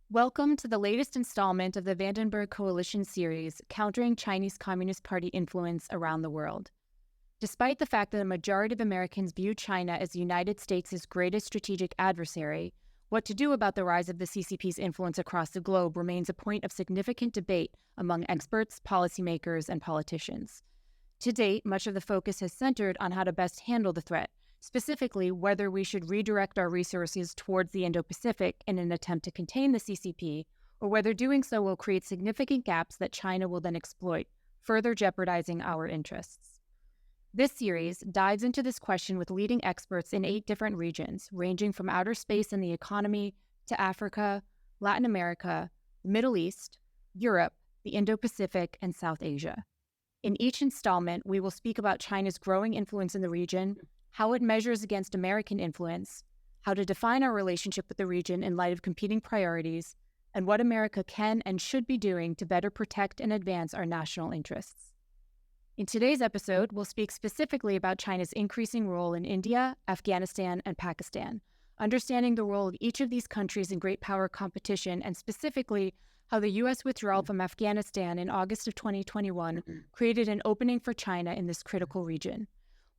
Welcome to the latest installment of the Vandenberg Coalition series, Countering Chinese Communist Party Influence Around the World. Despite the fact that a majority of Americans view China as the United States' greatest strategic adversary, what to do about the rise of the CCP's influence across the globe remains a point of significant debate among experts, policymakers, and politicians. To date, much of the focus has centered on how to best handle the threat, specifically whether we should redirect our resources towards the Indo-Pacific in an attempt to contain the CCP, or whether doing so will create significant gaps that China will then exploit, further jeopardizing our interests. This series dives into this question with leading experts in 8 different regions, ranging from outer space and the economy to Africa, Latin America, the Middle East, Europe, the Indo-Pacific, and South Asia. In each installment, we will speak about China's growing influence in the region, how it measures against American influence, how to define our relationship with the region in light of competing priorities, and what America can and should be doing to better protect and advance our national interests. In today's episode, we'll speak specifically about China's increasing role in India, Afghanistan, and Pakistan, understanding the role of each of these countries in great power competition, and specifically how the U.S. withdrawal from Afghanistan in August of 2021 created an opening for China in this critical region.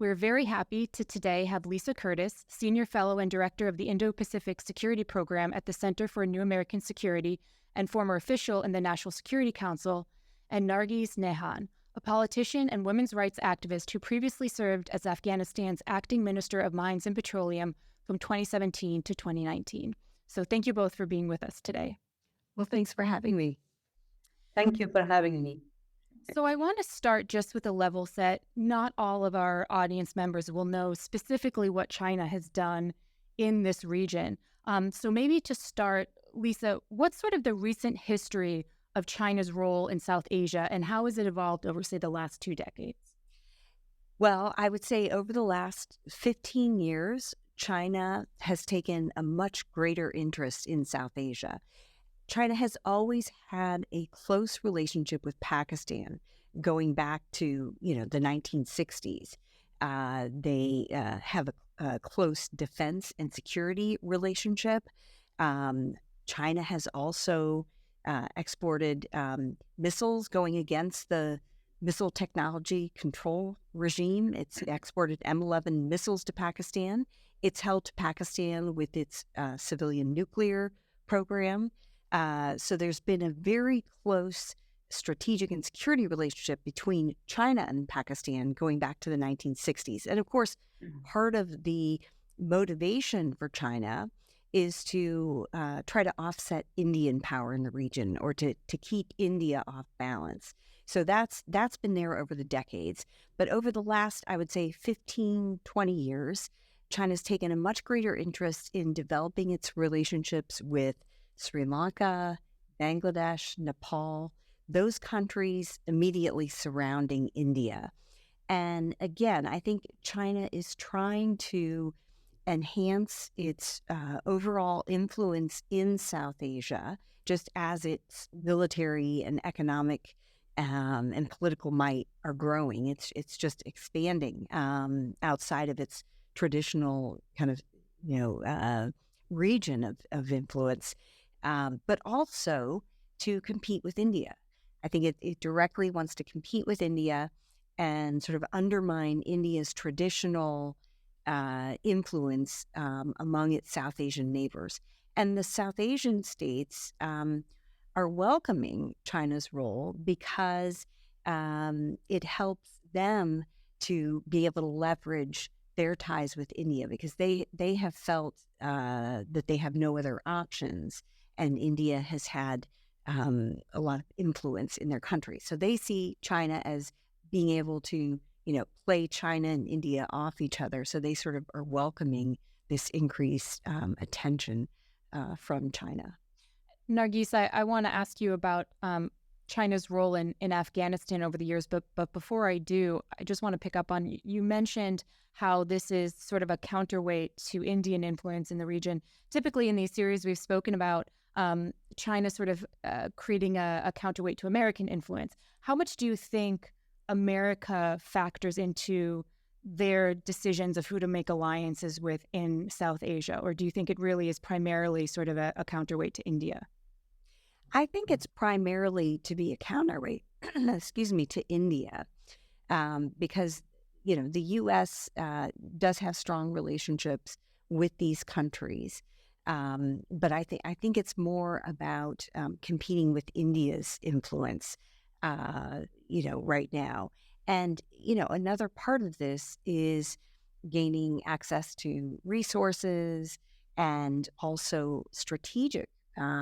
We're very happy to today have Lisa Curtis, Senior Fellow and Director of the Indo-Pacific Security Program at the Center for New American Security and former official in the National Security Council, and Nargis Nehan, a politician and women's rights activist who previously served as Afghanistan's Acting Minister of Mines and Petroleum from 2017 to 2019. So thank you both for being with us today. Well, thanks for having me. Thank you for having me. So I want to start just with a level set. Not all of our audience members will know specifically what China has done in this region. So maybe to start, Lisa, what's sort of the recent history of China's role in South Asia, and how has it evolved over, say, the last 2 decades? Well, I would say over the last 15 years, China has taken a much greater interest in South Asia. China has always had a close relationship with Pakistan going back to, the 1960s. They have a close defense and security relationship. China has also exported missiles going against the missile technology control regime. It's exported M11 missiles to Pakistan. It's helped Pakistan with its civilian nuclear program. So there's been a very close strategic and security relationship between China and Pakistan going back to the 1960s. And of course, part of the motivation for China is to try to offset Indian power in the region, or to keep India off balance. So that's been there over the decades. But over the last, I would say, 15, 20 years, China's taken a much greater interest in developing its relationships with Sri Lanka, Bangladesh, Nepal, those countries immediately surrounding India. And again, I think China is trying to enhance its overall influence in South Asia, just as its military and economic and political might are growing. It's just expanding outside of its traditional kind of region of influence. But also to compete with India. I think it directly wants to compete with India and sort of undermine India's traditional influence among its South Asian neighbors. And the South Asian states are welcoming China's role because it helps them to be able to leverage their ties with India, because they have felt that they have no other options. And India has had a lot of influence in their country. So they see China as being able to, play China and India off each other. So they sort of are welcoming this increased attention from China. Nargis, I want to ask you about China's role in Afghanistan over the years. But before I do, I just want to pick up on, you mentioned how this is sort of a counterweight to Indian influence in the region. Typically in these series, we've spoken about China sort of creating a counterweight to American influence. How much do you think America factors into their decisions of who to make alliances with in South Asia? Or do you think it really is primarily sort of a counterweight to India? I think it's primarily to be a counterweight, excuse me, to India, because the U.S. Does have strong relationships with these countries, but I think it's more about competing with India's influence, right now. And another part of this is gaining access to resources and also strategic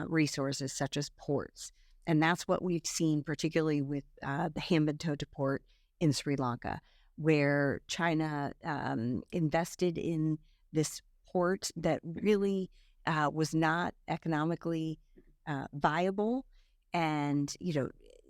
resources such as ports. And that's what we've seen, particularly with the Hambantota port in Sri Lanka, where China invested in this port that really was not economically viable. And,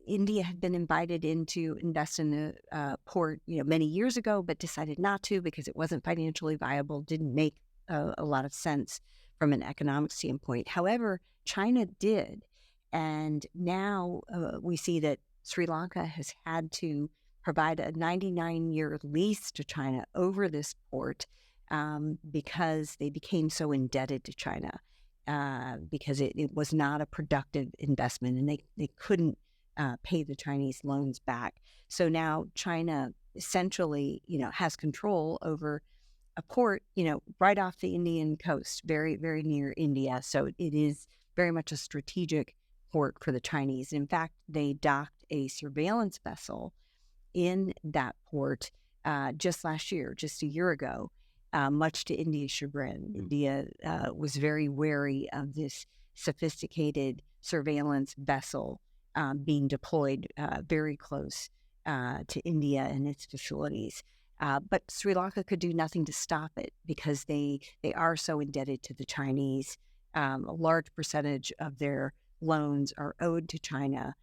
India had been invited in to invest in the port, many years ago, but decided not to because it wasn't financially viable, didn't make a lot of sense from an economic standpoint. However, China did. And now we see that Sri Lanka has had to provide a 99-year lease to China over this port because they became so indebted to China because it was not a productive investment, and they couldn't pay the Chinese loans back. So now China essentially, has control over a port, right off the Indian coast, very, very near India. So it is very much a strategic port for the Chinese. In fact, they docked a surveillance vessel in that port just last year, just a year ago, much to India's chagrin. India was very wary of this sophisticated surveillance vessel being deployed very close to India and its facilities. But Sri Lanka could do nothing to stop it because they are so indebted to the Chinese. A large percentage of their loans are owed to China.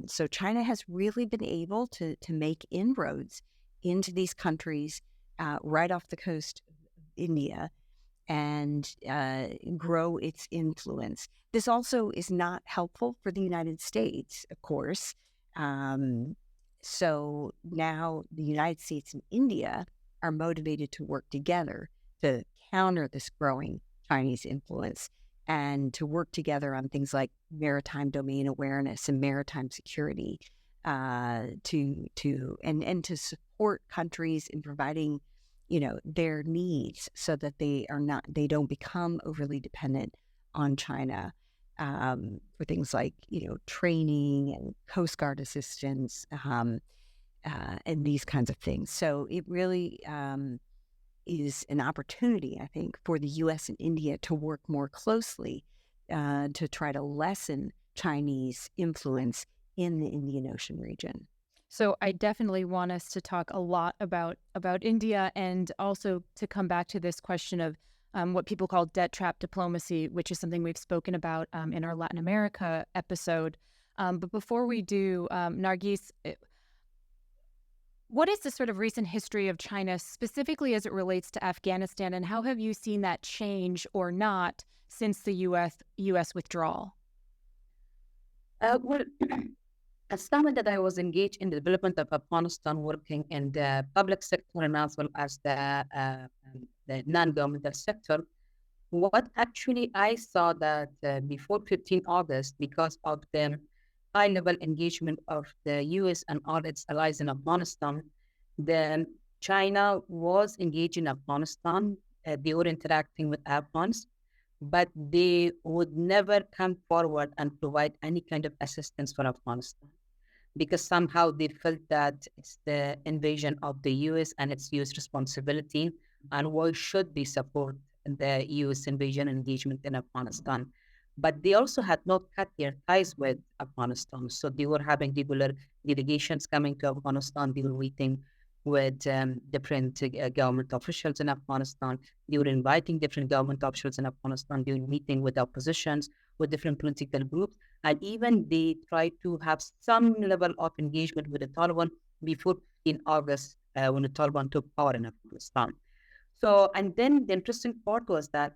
So China has really been able to make inroads into these countries right off the coast of India and grow its influence. This also is not helpful for the United States, of course. So now the United States and India are motivated to work together to counter this growing Chinese influence and to work together on things like maritime domain awareness and maritime security, to support countries in providing, their needs so that they don't become overly dependent on China for things like, training and Coast Guard assistance and these kinds of things. So it really is an opportunity, I think, for the U.S. and India to work more closely to try to lessen Chinese influence in the Indian Ocean region. So I definitely want us to talk a lot about India, and also to come back to this question of what people call debt trap diplomacy, which is something we've spoken about in our Latin America episode. But before we do, Nargis, what is the sort of recent history of China, specifically as it relates to Afghanistan, and how have you seen that change or not since the U.S. withdrawal? Well, as someone that I was engaged in the development of Afghanistan, working in the public sector and as well as the non-governmental sector, what actually I saw that before 15 August, because of the high-level engagement of the U.S. and all its allies in Afghanistan, then China was engaged in Afghanistan. They were interacting with Afghans, but they would never come forward and provide any kind of assistance for Afghanistan, because somehow they felt that it's the invasion of the U.S. and it's U.S. responsibility, and why should they support the U.S. invasion and engagement in Afghanistan? But they also had not cut their ties with Afghanistan. So they were having regular delegations coming to Afghanistan. They were meeting with different government officials in Afghanistan. They were inviting different government officials in Afghanistan. They were meeting with oppositions, with different political groups. And even they tried to have some level of engagement with the Taliban before in August when the Taliban took power in Afghanistan. So, and then the interesting part was that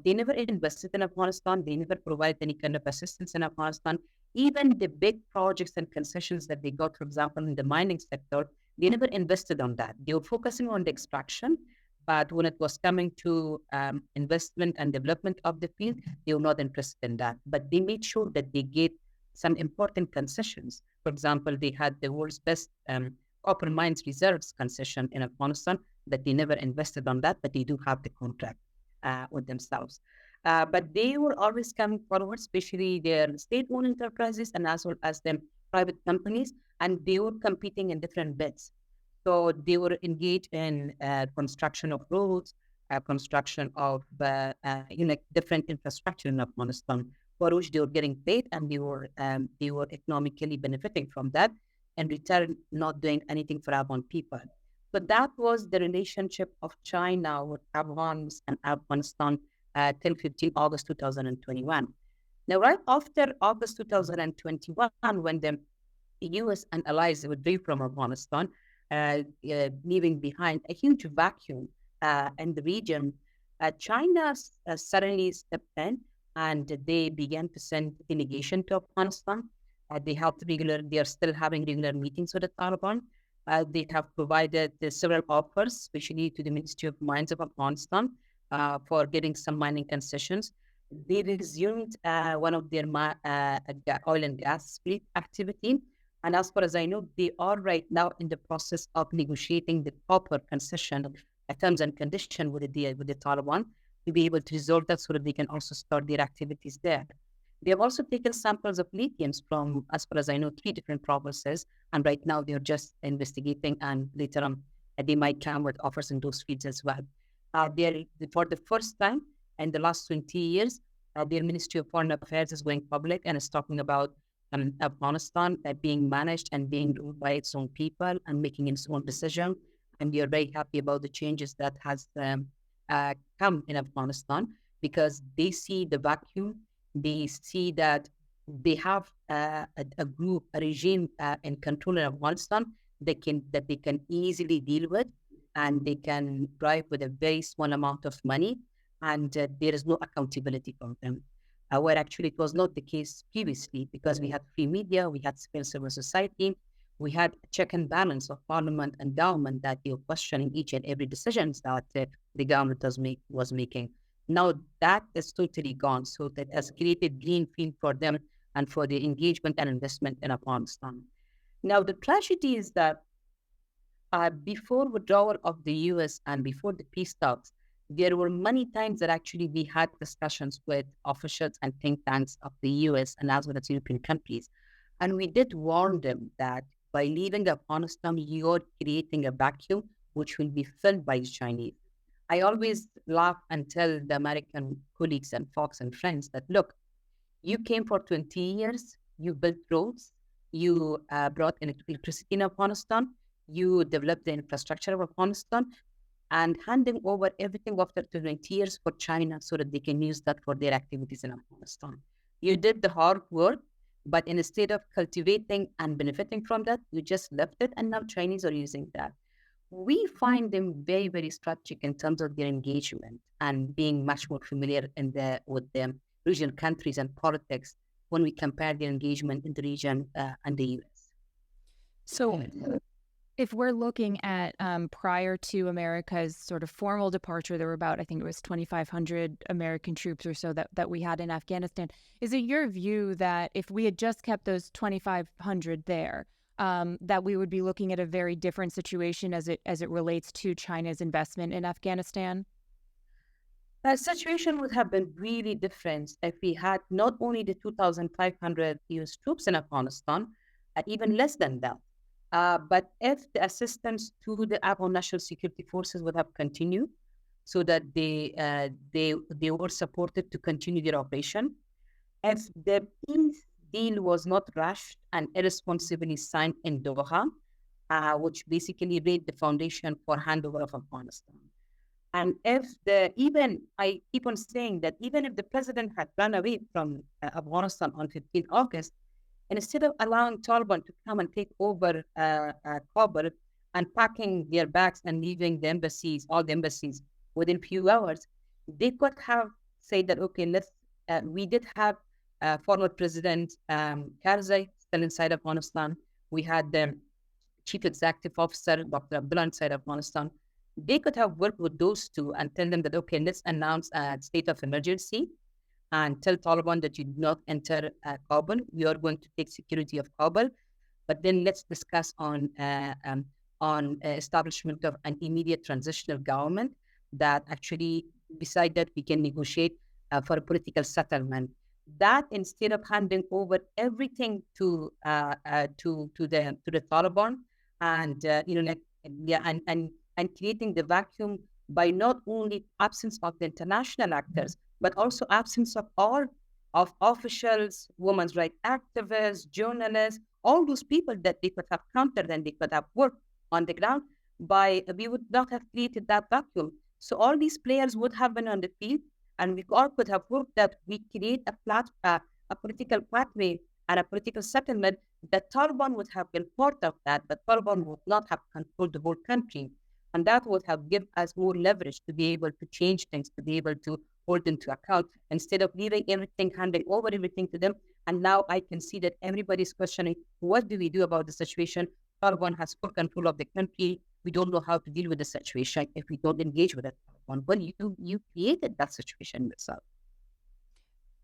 they never invested in Afghanistan. They never provided any kind of assistance in Afghanistan. Even the big projects and concessions that they got, for example, in the mining sector, they never invested on that. They were focusing on the extraction, But when it was coming to investment and development of the field, they were not interested in that. But they made sure that they get some important concessions. For example, they had the world's best copper mines reserves concession in Afghanistan, that they never invested on that, but they do have the contract with themselves. But they were always coming forward, especially their state-owned enterprises and as well as the private companies, and they were competing in different bids. So they were engaged in construction of roads, construction of different infrastructure in Afghanistan, for which they were getting paid, and they were economically benefiting from that, in return not doing anything for Afghan people. So that was the relationship of China with Afghans and Afghanistan till 15 August 2021. Now, right after August 2021, when the U.S. and allies withdrew from Afghanistan, leaving behind a huge vacuum in the region, China suddenly stepped in and they began to send delegation to Afghanistan. They are still having regular meetings with the Taliban. They have provided several offers, especially to the Ministry of Mines of Afghanistan, for getting some mining concessions. They resumed one of their oil and gas fleet activity. And as far as I know, they are right now in the process of negotiating the copper concession terms and conditions with the Taliban to be able to resolve that so that they can also start their activities there. They have also taken samples of lithiums from, as far as I know, 3 different provinces. And right now they're just investigating, and later on they might come with offers in those fields as well. For the first time in the last 20 years, their Ministry of Foreign Affairs is going public and is talking about Afghanistan being managed and being ruled by its own people and making its own decision. And we are very happy about the changes that has come in Afghanistan, because they see the vacuum. They see that they have a regime in control in Afghanistan that they can easily deal with, and they can drive with a very small amount of money, and there is no accountability from them. Where actually it was not the case previously, because we had free media, we had civil society, we had a check and balance of parliament and government that you're questioning each and every decisions that the government was making. Now that is totally gone. So that has created green field for them and for the engagement and investment in Afghanistan. Now the tragedy is that before withdrawal of the U.S. and before the peace talks, there were many times that actually we had discussions with officials and think tanks of the U.S. and as well as European countries. And we did warn them that by leaving Afghanistan, you're creating a vacuum which will be filled by the Chinese. I always laugh and tell the American colleagues and folks and friends that, look, you came for 20 years, you built roads, you brought electricity in Afghanistan, you developed the infrastructure of Afghanistan, and handing over everything after 20 years for China so that they can use that for their activities in Afghanistan. You did the hard work, but instead of cultivating and benefiting from that, you just left it, and now Chinese are using that. We find them very, very strategic in terms of their engagement and being much more familiar with the regional countries and politics when we compare their engagement in the region and the U.S. So if we're looking at prior to America's sort of formal departure, there were about, I think it was 2,500 American troops or so that we had in Afghanistan. Is it your view that if we had just kept those 2,500 there, that we would be looking at a very different situation as it relates to China's investment in Afghanistan? The situation would have been really different if we had not only the 2,500 U.S. troops in Afghanistan, even less than that. But if the assistance to the Afghan National Security Forces would have continued, so that they were supported to continue their operation, if the peace deal was not rushed and irresponsibly signed in Doha, which basically laid the foundation for handover of Afghanistan. And I keep on saying that even if the president had run away from Afghanistan on 15 August, and instead of allowing Taliban to come and take over Kabul and packing their bags and leaving all the embassies within a few hours, they could have said that, okay, we did have former President Karzai still inside Afghanistan. We had the Chief Executive Officer, Dr. Abdullah, inside Afghanistan. They could have worked with those two and tell them that, okay, let's announce a state of emergency and tell Taliban that you do not enter Kabul. We are going to take security of Kabul, but then let's discuss on establishment of an immediate transitional government that actually, beside that, we can negotiate for a political settlement. That instead of handing over everything to the Taliban and and creating the vacuum by not only absence of the international actors but also absence of all of officials, women's rights activists, journalists, all those people that they could have countered and they could have worked on the ground. By we would not have created that vacuum. So all these players would have been on the field, and we all could have worked that we create a political pathway and a political settlement. That Taliban would have been part of that, but Taliban would not have controlled the whole country. And that would have given us more leverage to be able to change things, to be able to hold into account instead of leaving everything, handing over everything to them. And now I can see that everybody's questioning, what do we do about the situation? Taliban has full control of the country. We don't know how to deal with the situation if we don't engage with it. Well, you created that situation yourself.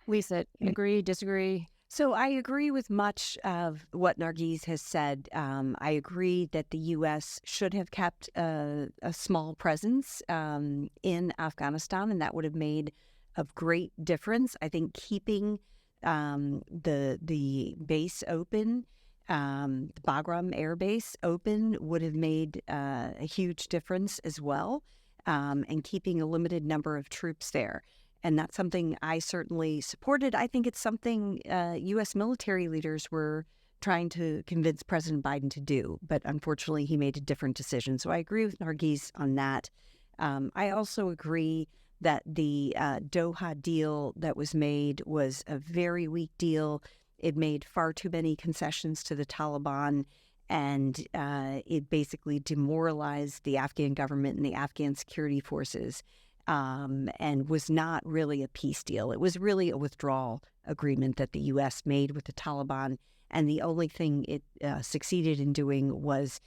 Lisa, agree, disagree? So I agree with much of what Nargis has said. I agree that the U.S. should have kept a small presence in Afghanistan, and that would have made a great difference. I think keeping the base open, the Bagram Air Base open, would have made a huge difference as well, and keeping a limited number of troops there. And that's something I certainly supported. I think it's something U.S. military leaders were trying to convince President Biden to do. But unfortunately, he made a different decision. So I agree with Nargis on that. I also agree that the Doha deal that was made was a very weak deal. It made far too many concessions to the Taliban, and it basically demoralized the Afghan government and the Afghan security forces. And was not really a peace deal. It was really a withdrawal agreement that the U.S. made with the Taliban, and the only thing it succeeded in doing was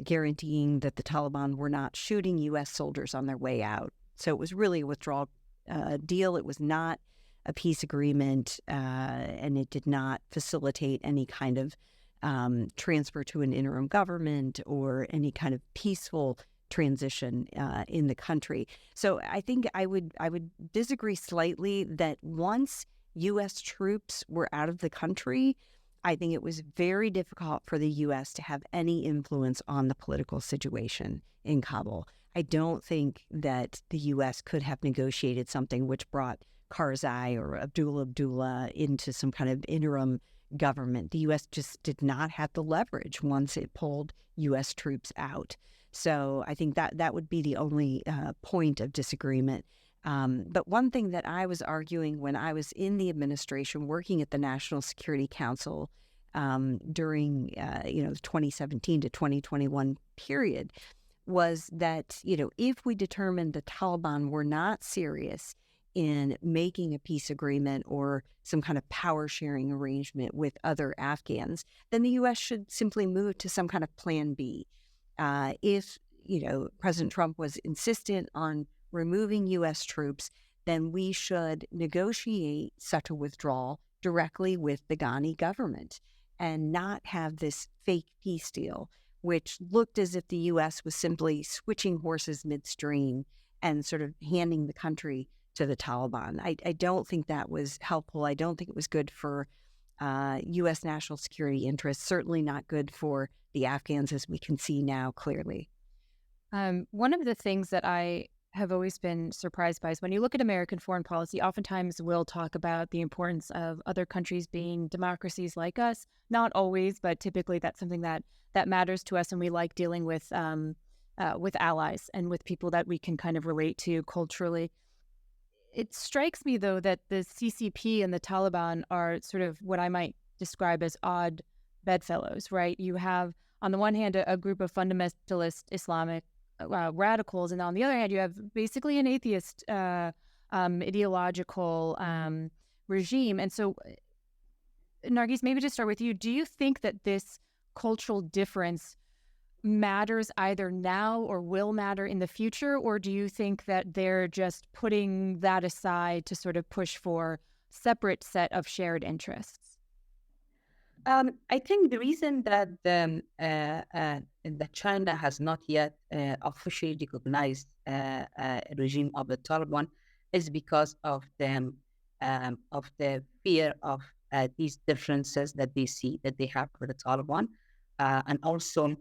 guaranteeing that the Taliban were not shooting U.S. soldiers on their way out. So it was really a withdrawal deal. It was not a peace agreement, and it did not facilitate any kind of transfer to an interim government or any kind of peaceful transition in the country. So I think I would disagree slightly that once U.S. troops were out of the country, I think it was very difficult for the U.S. to have any influence on the political situation in Kabul. I don't think that the U.S. could have negotiated something which brought Karzai or Abdullah into some kind of interim government. The U.S. just did not have the leverage once it pulled U.S. troops out. So I think that would be the only point of disagreement. But one thing that I was arguing when I was in the administration working at the National Security Council during the 2017 to 2021 period was that, if we determined the Taliban were not serious in making a peace agreement or some kind of power sharing arrangement with other Afghans, then the U.S. should simply move to some kind of plan B. If President Trump was insistent on removing U.S. troops, then we should negotiate such a withdrawal directly with the Ghani government and not have this fake peace deal, which looked as if the U.S. was simply switching horses midstream and sort of handing the country to the Taliban. I don't think that was helpful. I don't think it was good for U.S. national security interests, certainly not good for the Afghans, as we can see now clearly. One of the things that I have always been surprised by is when you look at American foreign policy, oftentimes we'll talk about the importance of other countries being democracies like us. Not always, but typically that's something that matters to us, and we like dealing with allies and with people that we can kind of relate to culturally. It strikes me, though, that the CCP and the Taliban are sort of what I might describe as odd bedfellows, right? You have, on the one hand, a group of fundamentalist Islamic radicals, and on the other hand, you have basically an atheist ideological regime. And so, Nargis, maybe to start with you, do you think that this cultural difference matters either now or will matter in the future? Or do you think that they're just putting that aside to sort of push for separate set of shared interests? I think the reason that China has not yet officially recognized a regime of the Taliban is because of the fear of these differences that they see that they have with the Taliban, and also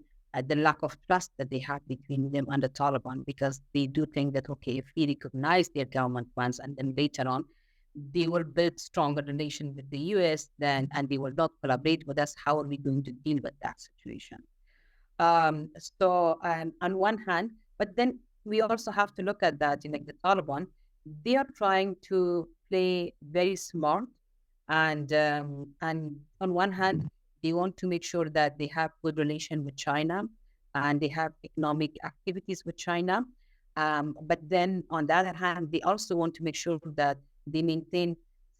the lack of trust that they have between them and the Taliban, because they do think that, okay, if we recognize their government once and then later on they will build stronger relation with the U.S. then, and they will not collaborate with us, how are we going to deal with that situation? On one hand, but then we also have to look at that, like the Taliban, they are trying to play very smart, and on one hand, they want to make sure that they have good relation with China, and they have economic activities with China. But then on the other hand, they also want to make sure that they maintain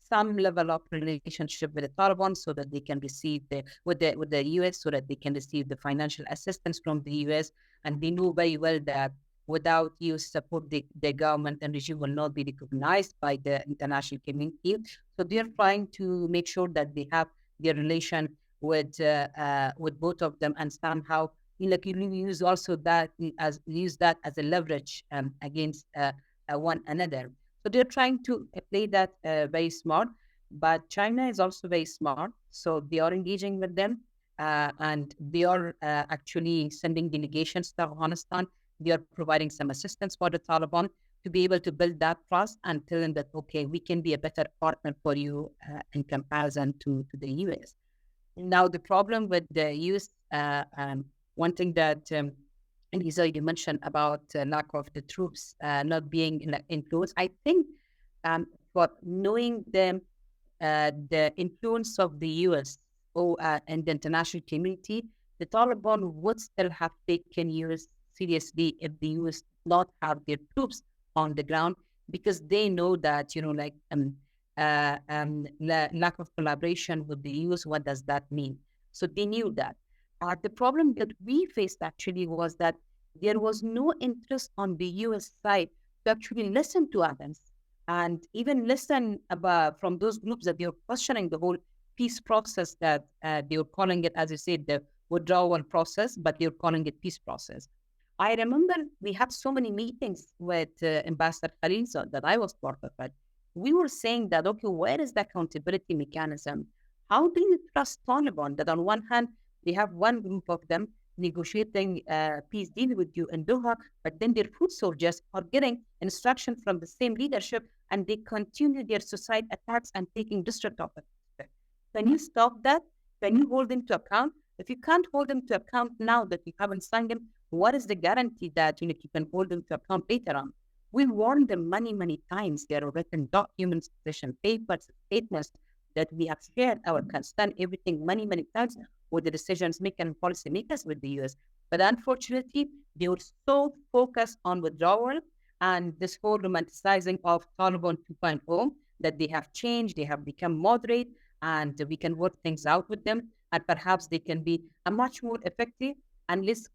some level of relationship with the Taliban so that they can receive with the US, so that they can receive the financial assistance from the US. And they know very well that without US support, the government and regime will not be recognized by the international community. So they're trying to make sure that they have their relation with both of them, and somehow you use also that as a leverage against one another. So they're trying to play that very smart, but China is also very smart. So they are engaging with them, and they are actually sending delegations to Afghanistan. They are providing some assistance for the Taliban to be able to build that trust and tell them that, okay, we can be a better partner for you in comparison to the US. Now, the problem with the US, one thing that and Lisa, you mentioned about lack of the troops not being influenced. I think for knowing the influence of the U.S. And the international community, the Taliban would still have taken U.S. seriously if the U.S. not have their troops on the ground, because they know that, lack of collaboration with the U.S., what does that mean? So they knew that. The problem that we faced actually was that there was no interest on the U.S. side to actually listen to others, and even listen from those groups that they were questioning the whole peace process, that they were calling it, as you said, the withdrawal process, but they were calling it peace process. I remember we had so many meetings with Ambassador Carrie that I was part of it. We were saying that, okay, where is the accountability mechanism? How do you trust Taliban that on one hand, they have one group of them negotiating peace deal with you in Doha, but then their foot soldiers are getting instruction from the same leadership, and they continue their suicide attacks and taking district offices. Can you stop that? Can you hold them to account? If you can't hold them to account now that you haven't signed them, what is the guarantee that you can hold them to account later on? We warned them many times. There are written documents, position papers, statements that we have shared our concern, everything many times with the decisions makers and policy makers with the US. But unfortunately, they were so focused on withdrawal and this whole romanticizing of Taliban 2.0 that they have changed, they have become moderate, and we can work things out with them. And perhaps they can be a much more effective and less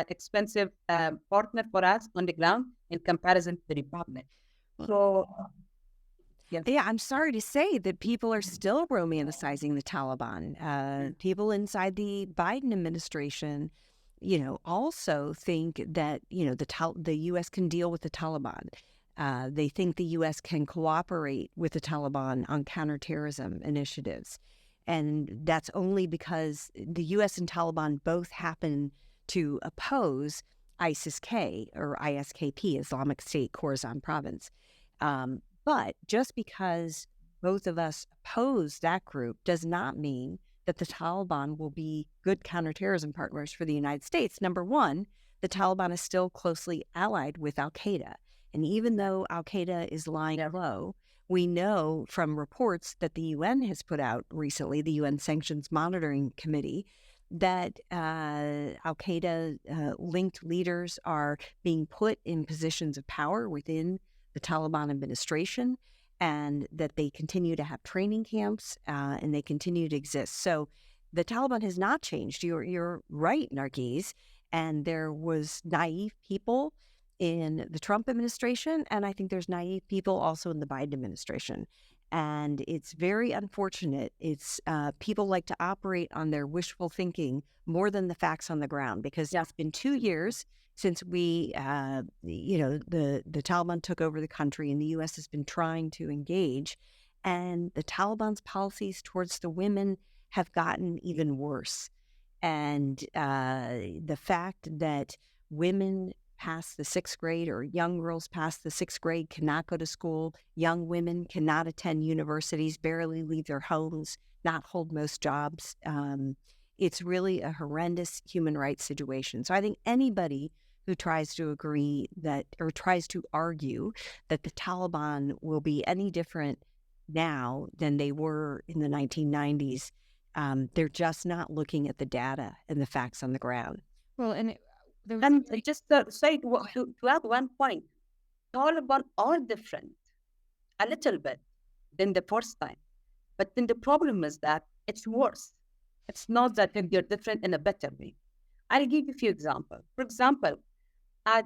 expensive partner for us on the ground in comparison to the Republic. So, Yeah, I'm sorry to say that people are still romanticizing the Taliban. People inside the Biden administration, also think that, the U.S. can deal with the Taliban. They think the U.S. can cooperate with the Taliban on counterterrorism initiatives. And that's only because the U.S. and Taliban both happen to oppose ISIS-K or ISKP, Islamic State Khorasan Province. But just because both of us oppose that group does not mean that the Taliban will be good counterterrorism partners for the United States. Number one, the Taliban is still closely allied with al-Qaeda. And even though al-Qaeda is lying low, we know from reports that the UN has put out recently, the UN Sanctions Monitoring Committee, that al-Qaeda linked leaders are being put in positions of power within the Taliban administration, and that they continue to have training camps and they continue to exist. So the Taliban has not changed. You're right, Nargis. And there was naive people in the Trump administration, and I think there's naive people also in the Biden administration. And it's very unfortunate. It's people like to operate on their wishful thinking more than the facts on the ground, because it's been 2 years since the Taliban took over the country, and the U.S. has been trying to engage. And the Taliban's policies towards the women have gotten even worse. And the fact that women past the sixth grade, or young girls past the sixth grade, cannot go to school, young women cannot attend universities, barely leave their homes, not hold most jobs. It's really a horrendous human rights situation. So I think anybody who tries to agree that, or tries to argue that the Taliban will be any different now than they were in the 1990s, they're just not looking at the data and the facts on the ground. Well, and just say to add one point, Taliban are different a little bit than the first time, but then the problem is that it's worse. It's not that they're different in a better way. I'll give you a few examples. For example,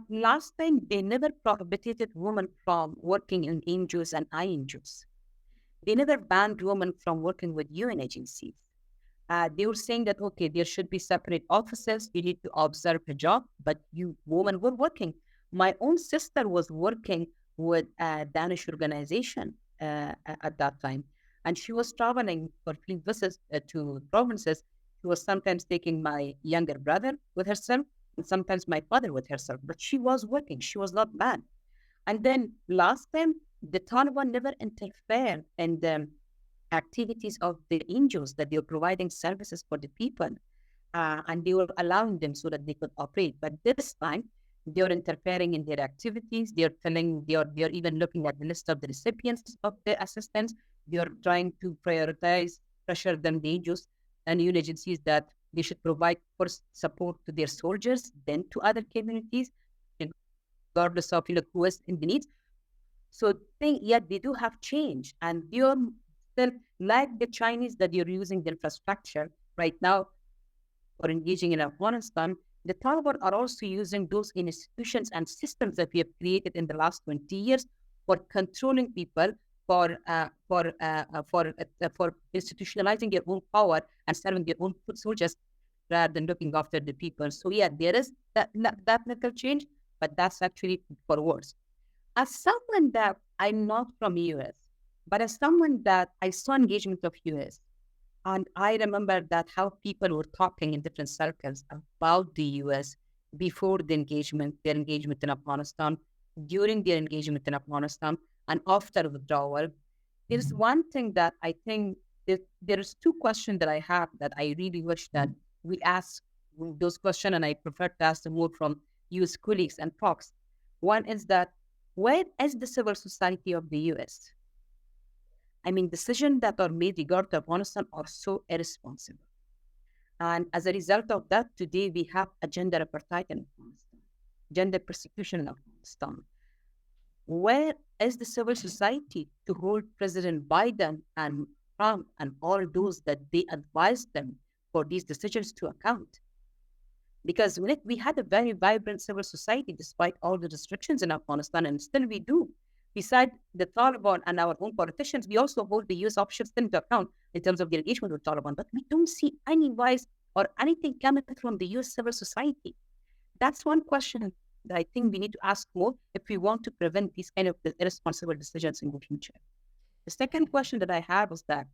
last time they never prohibited women from working in NGOs and INGOs. They never banned women from working with UN agencies. They were saying that, okay, there should be separate offices. You need to observe a job, but you women were working. My own sister was working with a Danish organization at that time, and she was traveling for field visits to provinces. She was sometimes taking my younger brother with herself, and sometimes my father with herself, but she was working. She was not banned. And then last time, the Taliban never interfered in the activities of the NGOs, that they were providing services for the people, and they were allowing them so that they could operate. But this time, they are interfering in their activities. They are even looking at the list of the recipients of the assistance. They are trying to pressure them, the NGOs and UN agencies, that they should provide first support to their soldiers, then to other communities, regardless of who is in the needs. So they do have change, and they are still like the Chinese, that you're using the infrastructure right now for engaging in Afghanistan. The Taliban are also using those institutions and systems that we have created in the last 20 years for controlling people, for institutionalizing their own power and serving their own foot soldiers rather than looking after the people. So there is that little change, but that's actually for worse. As someone that I'm not from US, but as someone that I saw engagement of US, and I remember that how people were talking in different circles about the US before their engagement in Afghanistan, during their engagement in Afghanistan, and after withdrawal. There's one thing that I think there's two questions that I have that I really wish that we ask those questions, and I prefer to ask them more from US colleagues and folks. One is that, where is the civil society of the US? I mean, decisions that are made regarding Afghanistan are so irresponsible. And as a result of that, today we have a gender apartheid in Afghanistan, gender persecution in Afghanistan. Where is the civil society to hold President Biden and Trump and all those that they advised them for these decisions to account? Because we had a very vibrant civil society despite all the restrictions in Afghanistan, and still we do. Besides the Taliban and our own politicians, we also hold the US options into account in terms of the engagement with Taliban, but we don't see any advice or anything coming from the US civil society. That's one question that I think we need to ask more if we want to prevent these kind of irresponsible decisions in the future. The second question that I have is that,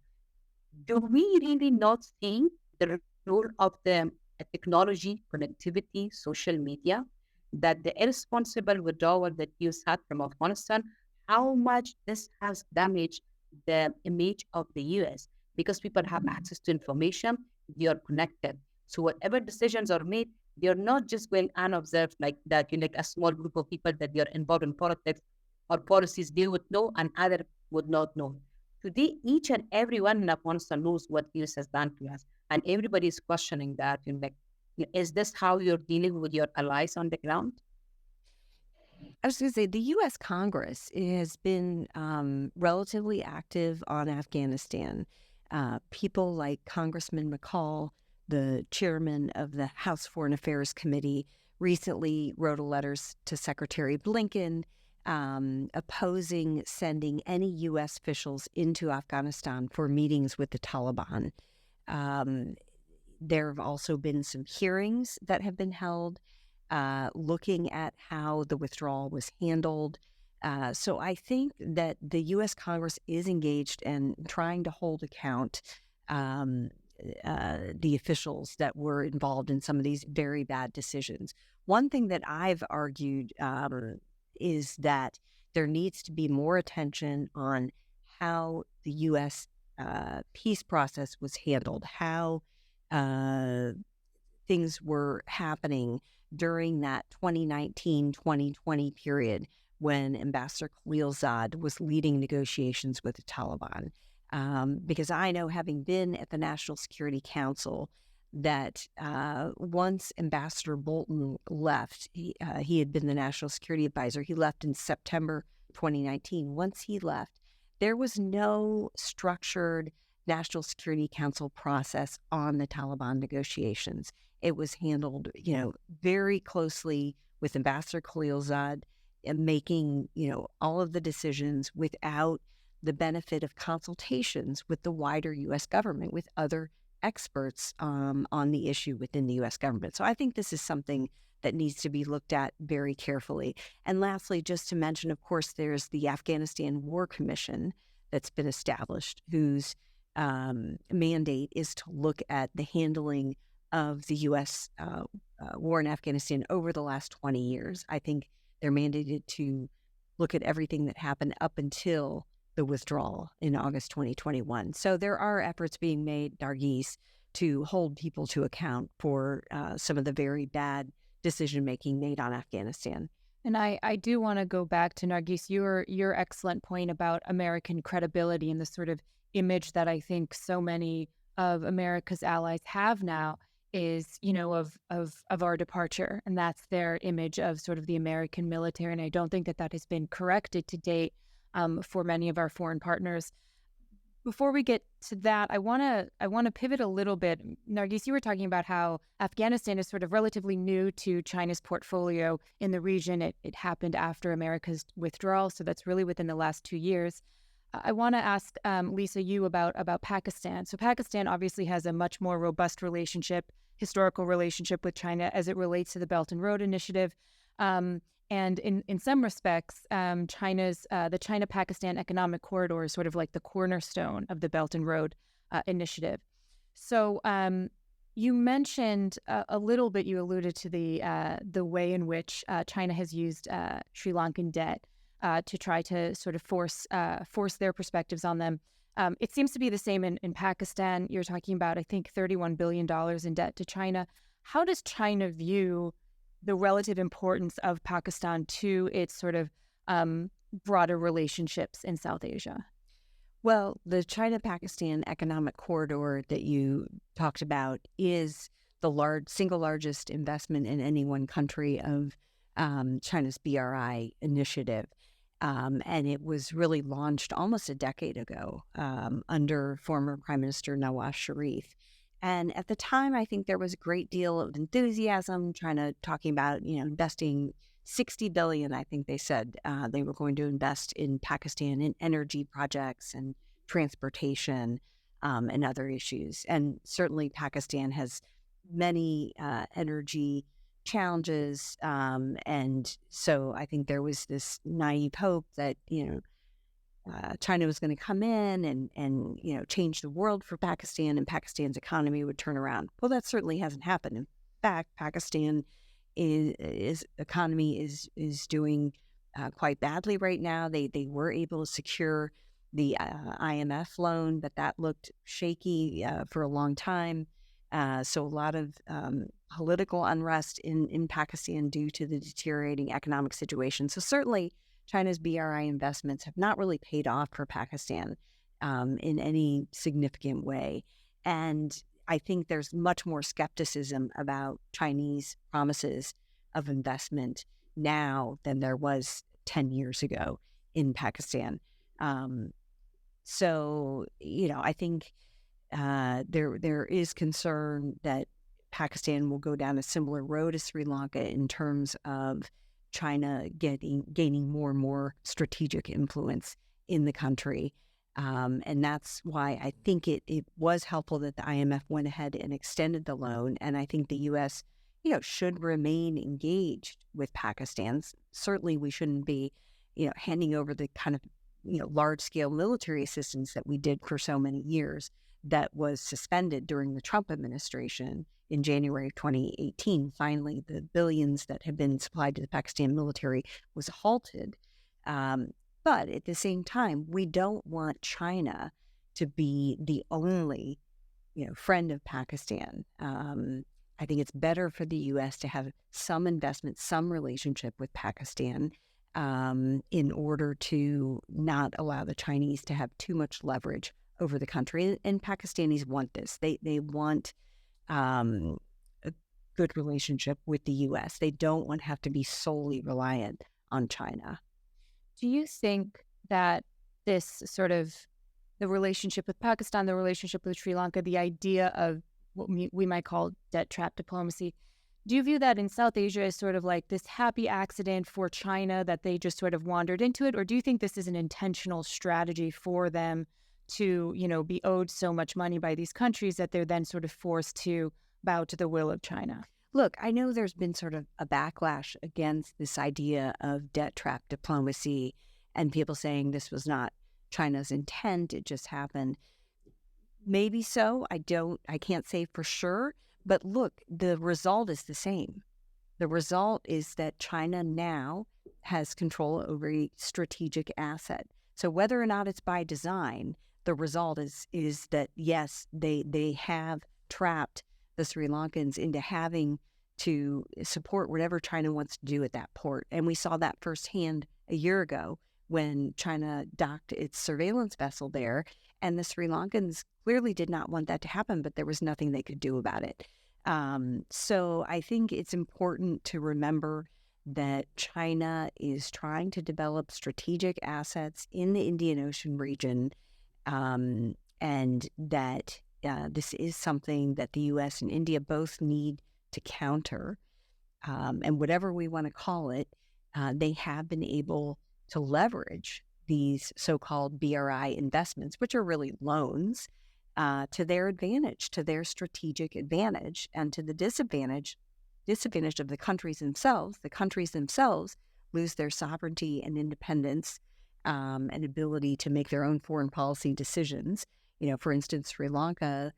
do we really not see the role of the technology, connectivity, social media, that the irresponsible withdrawal that US had from Afghanistan, how much this has damaged the image of the US? Because people have access to information, they are connected. So whatever decisions are made, they are not just going unobserved like that, like a small group of people that they are involved in politics or policies they would know and others would not know. Today, each and everyone in Afghanistan knows what US has done to us. And everybody is questioning that. Is this how you're dealing with your allies on the ground? I was going to say, the U.S. Congress has been relatively active on Afghanistan. People like Congressman McCall the chairman of the House Foreign Affairs Committee recently wrote a letter to Secretary Blinken opposing sending any U.S. officials into Afghanistan for meetings with the Taliban. There have also been some hearings that have been held looking at how the withdrawal was handled. So I think that the U.S. Congress is engaged in trying to hold account the officials that were involved in some of these very bad decisions. One thing that I've argued is that there needs to be more attention on how the U.S. Peace process was handled, how things were happening during that 2019-2020 period when Ambassador Khalilzad was leading negotiations with the Taliban. Because I know, having been at the National Security Council, that once Ambassador Bolton left, he had been the National Security Advisor. He left in September 2019. Once he left, there was no structured National Security Council process on the Taliban negotiations. It was handled, very closely with Ambassador Khalilzad and making, all of the decisions without the benefit of consultations with the wider U.S. government, with other experts on the issue within the U.S. government. So I think this is something that needs to be looked at very carefully. And lastly, just to mention, of course, there's the Afghanistan War Commission that's been established, whose mandate is to look at the handling of the U.S. War in Afghanistan over the last 20 years. I think they're mandated to look at everything that happened up until the withdrawal in August 2021. So there are efforts being made, Nargis, to hold people to account for some of the very bad decision-making made on Afghanistan. And I do want to go back to Nargis, your excellent point about American credibility and the sort of image that I think so many of America's allies have now is, of our departure. And that's their image of sort of the American military. And I don't think that has been corrected to date for many of our foreign partners. Before we get to that, I want to pivot a little bit. Nargis, you were talking about how Afghanistan is sort of relatively new to China's portfolio in the region. It happened after America's withdrawal, so that's really within the last 2 years. I want to ask Lisa, you about Pakistan. So Pakistan obviously has a much more robust historical relationship with China as it relates to the Belt and Road Initiative. And in some respects, the China-Pakistan Economic Corridor is sort of like the cornerstone of the Belt and Road Initiative. So you mentioned a little bit, you alluded to the way in which China has used Sri Lankan debt to try to sort of force their perspectives on them. It seems to be the same in Pakistan. You're talking about, I think, $31 billion in debt to China. How does China view the relative importance of Pakistan to its sort of broader relationships in South Asia? Well, the China-Pakistan Economic Corridor that you talked about is the single largest investment in any one country of China's BRI initiative. And it was really launched almost a decade ago under former Prime Minister Nawaz Sharif. And at the time, I think there was a great deal of enthusiasm, talking about, investing $60 billion. I think they said they were going to invest in Pakistan in energy projects and transportation and other issues. And certainly Pakistan has many energy challenges. And so I think there was this naive hope that, China was going to come in and change the world for Pakistan, and Pakistan's economy would turn around. Well, that certainly hasn't happened. In fact, Pakistan economy is doing quite badly right now. They were able to secure the IMF loan, but that looked shaky for a long time. So a lot of political unrest in Pakistan due to the deteriorating economic situation. So certainly China's BRI investments have not really paid off for Pakistan in any significant way. And I think there's much more skepticism about Chinese promises of investment now than there was 10 years ago in Pakistan. So, I think there is concern that Pakistan will go down a similar road as Sri Lanka in terms of China gaining more and more strategic influence in the country. And that's why I think it was helpful that the IMF went ahead and extended the loan. And I think the U.S., should remain engaged with Pakistan. Certainly we shouldn't be, handing over the kind of, large-scale military assistance that we did for so many years that was suspended during the Trump administration in January of 2018. Finally, the billions that had been supplied to the Pakistan military was halted. But at the same time, we don't want China to be the only, friend of Pakistan. I think it's better for the U.S. to have some investment, some relationship with Pakistan in order to not allow the Chinese to have too much leverage over the country. And Pakistanis want this. They want a good relationship with the U.S. They don't want to have to be solely reliant on China. Do you think that this sort of the relationship with Pakistan, the relationship with Sri Lanka, the idea of what we might call debt trap diplomacy, do you view that in South Asia as sort of like this happy accident for China that they just sort of wandered into it? Or do you think this is an intentional strategy for them to, be owed so much money by these countries that they're then sort of forced to bow to the will of China? Look, I know there's been sort of a backlash against this idea of debt trap diplomacy and people saying this was not China's intent, it just happened. Maybe so. I can't say for sure. But look, the result is the same. The result is that China now has control over a strategic asset. So whether or not it's by design, the result is that, yes, they have trapped the Sri Lankans into having to support whatever China wants to do at that port. And we saw that firsthand a year ago when China docked its surveillance vessel there. And the Sri Lankans clearly did not want that to happen, but there was nothing they could do about it. So I think it's important to remember that China is trying to develop strategic assets in the Indian Ocean region, and that this is something that the U.S. and India both need to counter. And whatever we want to call it, they have been able to leverage these so-called BRI investments, which are really loans, to their advantage, to their strategic advantage, and to the disadvantage of the countries themselves. The countries themselves lose their sovereignty and independence and ability to make their own foreign policy decisions. For instance, Sri Lanka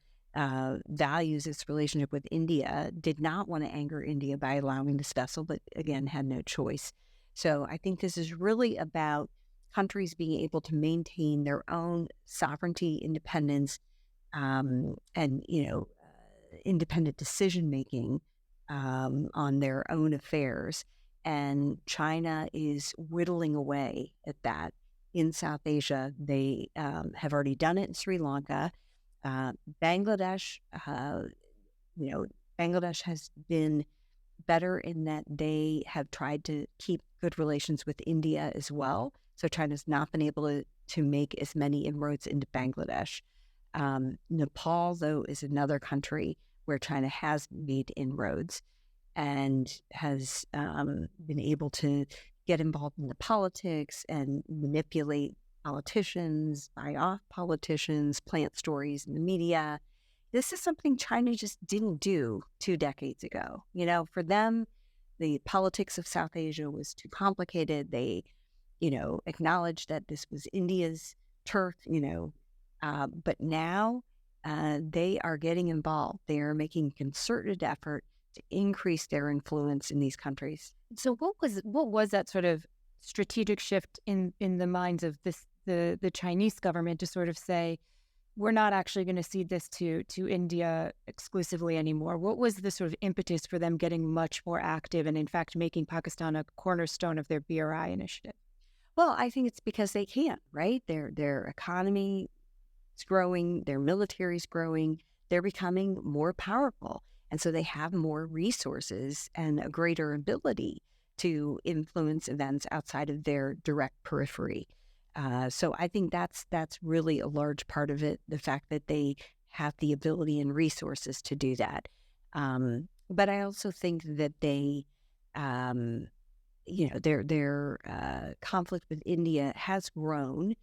values its relationship with India, did not want to anger India by allowing this vessel, but again, had no choice. So I think this is really about countries being able to maintain their own sovereignty, independence, and independent decision making on their own affairs. And China is whittling away at that in South Asia. They have already done it in Sri Lanka. Bangladesh, Bangladesh has been better in that they have tried to keep good relations with India as well. So China's not been able to make as many inroads into Bangladesh. Nepal, though, is another country where China has made inroads and has been able to get involved in the politics and manipulate politicians, buy off politicians, plant stories in the media. This is something China just didn't do 2 decades ago. For them, the politics of South Asia was too complicated. They, acknowledged that this was India's turf, but now they are getting involved. They are making a concerted effort to increase their influence in these countries. So what was that sort of strategic shift in the minds of the Chinese government to sort of say, we're not actually going to cede this to India exclusively anymore? What was the sort of impetus for them getting much more active and, in fact, making Pakistan a cornerstone of their BRI initiative? Well, I think it's because they can, right? Their economy is growing, their military is growing, they're becoming more powerful. And so they have more resources and a greater ability to influence events outside of their direct periphery. So I think that's really a large part of it, the fact that they have the ability and resources to do that. But I also think that they, their conflict with India has grown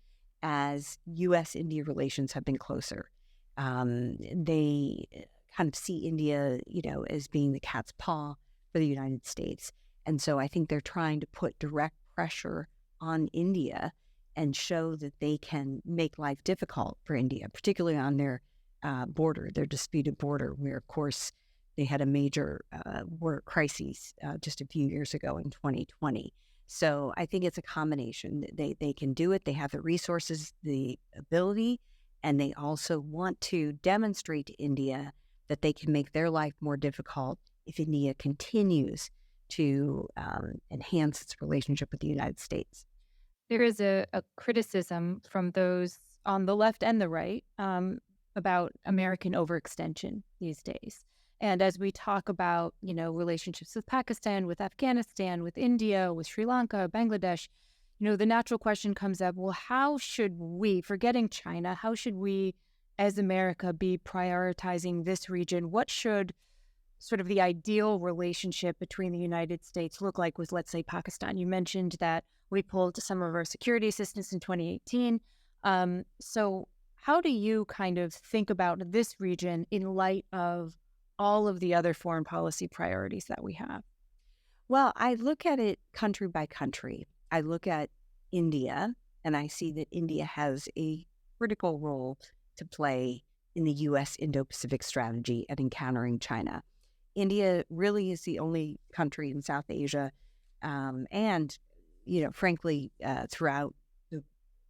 as U.S.-India relations have been closer. They kind of see India, as being the cat's paw for the United States. And so I think they're trying to put direct pressure on India and show that they can make life difficult for India, particularly on their border, their disputed border, where, of course, they had a major war crisis just a few years ago in 2020. So I think it's a combination. They can do it. They have the resources, the ability, and they also want to demonstrate to India that they can make their life more difficult if India continues to enhance its relationship with the United States. There is a criticism from those on the left and the right about American overextension these days. And as we talk about, relationships with Pakistan, with Afghanistan, with India, with Sri Lanka, Bangladesh, the natural question comes up, well, how should we, forgetting China, how should we as America be prioritizing this region? What should sort of the ideal relationship between the United States look like with, let's say, Pakistan? You mentioned that we pulled some of our security assistance in 2018. So how do you kind of think about this region in light of all of the other foreign policy priorities that we have? Well, I look at it country by country. I look at India, and I see that India has a critical role to play in the U.S. Indo-Pacific strategy at encountering China. India really is the only country in South Asia, and frankly, throughout the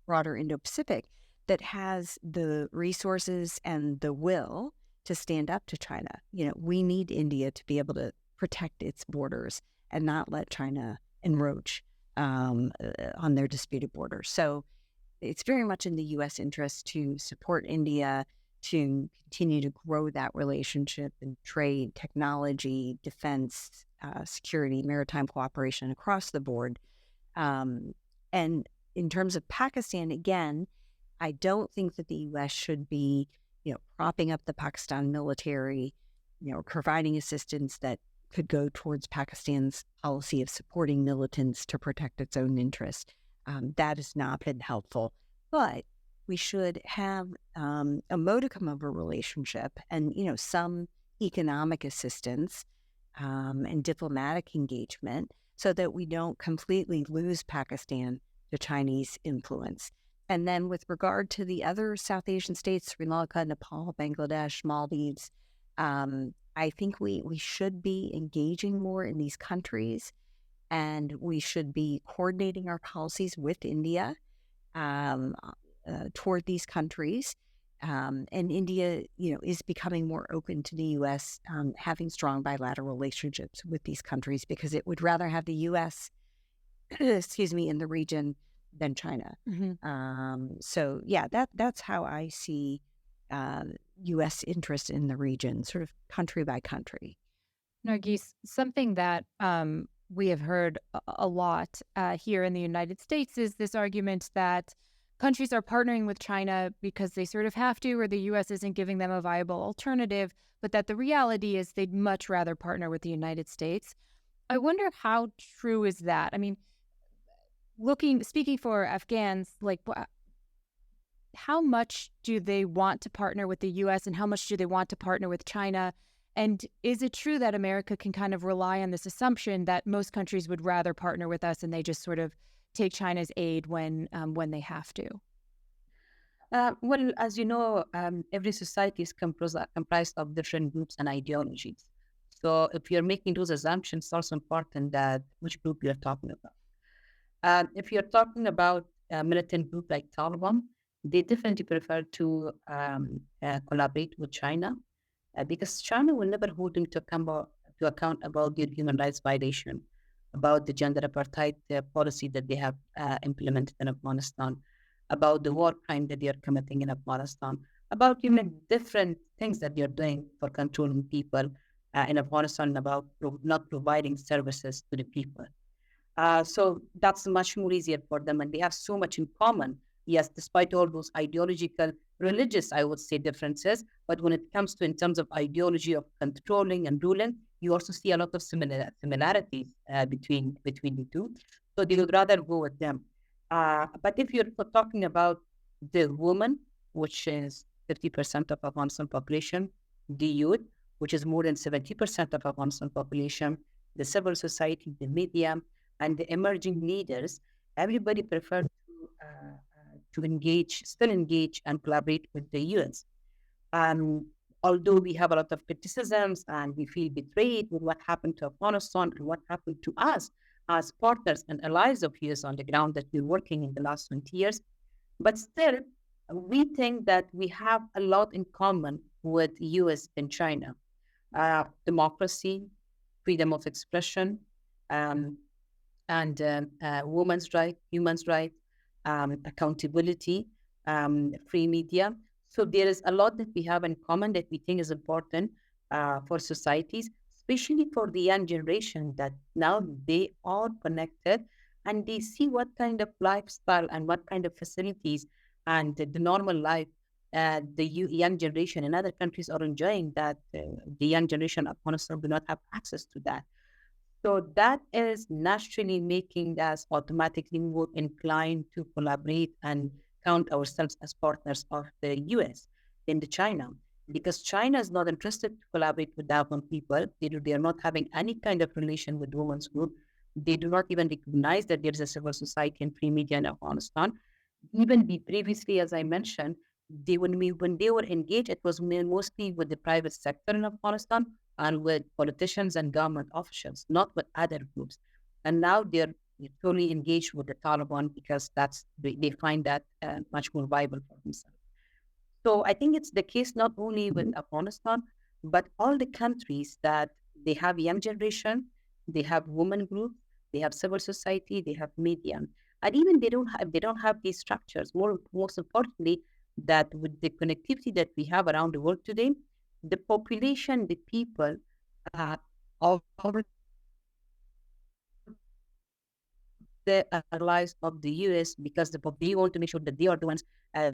broader Indo-Pacific, that has the resources and the will to stand up to China. We need India to be able to protect its borders and not let China encroach on their disputed borders. So it's very much in the U.S. interest to support India, to continue to grow that relationship in trade, technology, defense, security, maritime cooperation across the board. And in terms of Pakistan, again, I don't think that the U.S. should be, propping up the Pakistan military, providing assistance that could go towards Pakistan's policy of supporting militants to protect its own interests. That has not been helpful. But we should have a modicum of a relationship and, some economic assistance and diplomatic engagement so that we don't completely lose Pakistan to Chinese influence. And then with regard to the other South Asian states, Sri Lanka, Nepal, Bangladesh, Maldives, I think we should be engaging more in these countries, and we should be coordinating our policies with India toward these countries. And India, is becoming more open to the U.S. Having strong bilateral relationships with these countries because it would rather have the U.S., in the region than China. Mm-hmm. So yeah, that's how I see U.S. interest in the region, sort of country by country. Nargis, something that we have heard a lot here in the United States is this argument that countries are partnering with China because they sort of have to, or the U.S. isn't giving them a viable alternative, but that the reality is they'd much rather partner with the United States. I wonder how true is that? I mean, speaking for Afghans, like how much do they want to partner with the U.S. and how much do they want to partner with China? And is it true that America can kind of rely on this assumption that most countries would rather partner with us and they just sort of take China's aid when they have to? Well, as you know, every society is comprised of different groups and ideologies. So if you're making those assumptions, it's also important that which group you're talking about. If you're talking about a militant group like Taliban, they definitely prefer to collaborate with China because China will never hold them to account about their human rights violation, about the gender apartheid policy that they have implemented in Afghanistan, about the war crime that they are committing in Afghanistan, about different things that they're doing for controlling people in Afghanistan, about not providing services to the people. So that's much more easier for them, and they have so much in common yes, despite all those ideological, religious, I would say, differences, but when it comes to in terms of ideology of controlling and ruling, you also see a lot of similarities between the two. So they would rather go with them. But if you're talking about the woman, which is 50% of Afghanistan population, the youth, which is more than 70% of Afghanistan population, the civil society, the media, and the emerging leaders, everybody prefers to still engage and collaborate with the US. Um, Although we have a lot of criticisms and we feel betrayed with what happened to Afghanistan and what happened to us as partners and allies of US on the ground that we're working in the last 20 years, but still, we think that we have a lot in common with US and China. Democracy, freedom of expression, um, and women's rights, human's rights, accountability, free media. So there is a lot that we have in common that we think is important for societies, especially for the young generation that now they are connected and they see what kind of lifestyle and what kind of facilities and the normal life the young generation in other countries are enjoying that the young generation of Afghanistan do not have access to that. So that is naturally making us automatically more inclined to collaborate and count ourselves as partners of the US than the China. Because China is not interested to collaborate with the Afghan people. They are not having any kind of relation with women's group. They do not even recognize that there is a civil society and free media in Afghanistan. Even previously, as I mentioned, when they were engaged, it was mostly with the private sector in Afghanistan and with politicians and government officials, not with other groups. And now they're totally engaged with the Taliban because they find that much more viable for themselves. So I think it's the case not only with Afghanistan, but all the countries that they have young generation, they have women groups, they have civil society, they have media, and even they don't have these structures. Most importantly, that with the connectivity that we have around the world today, the population, the people of the allies of the US because they want to make sure that they are the ones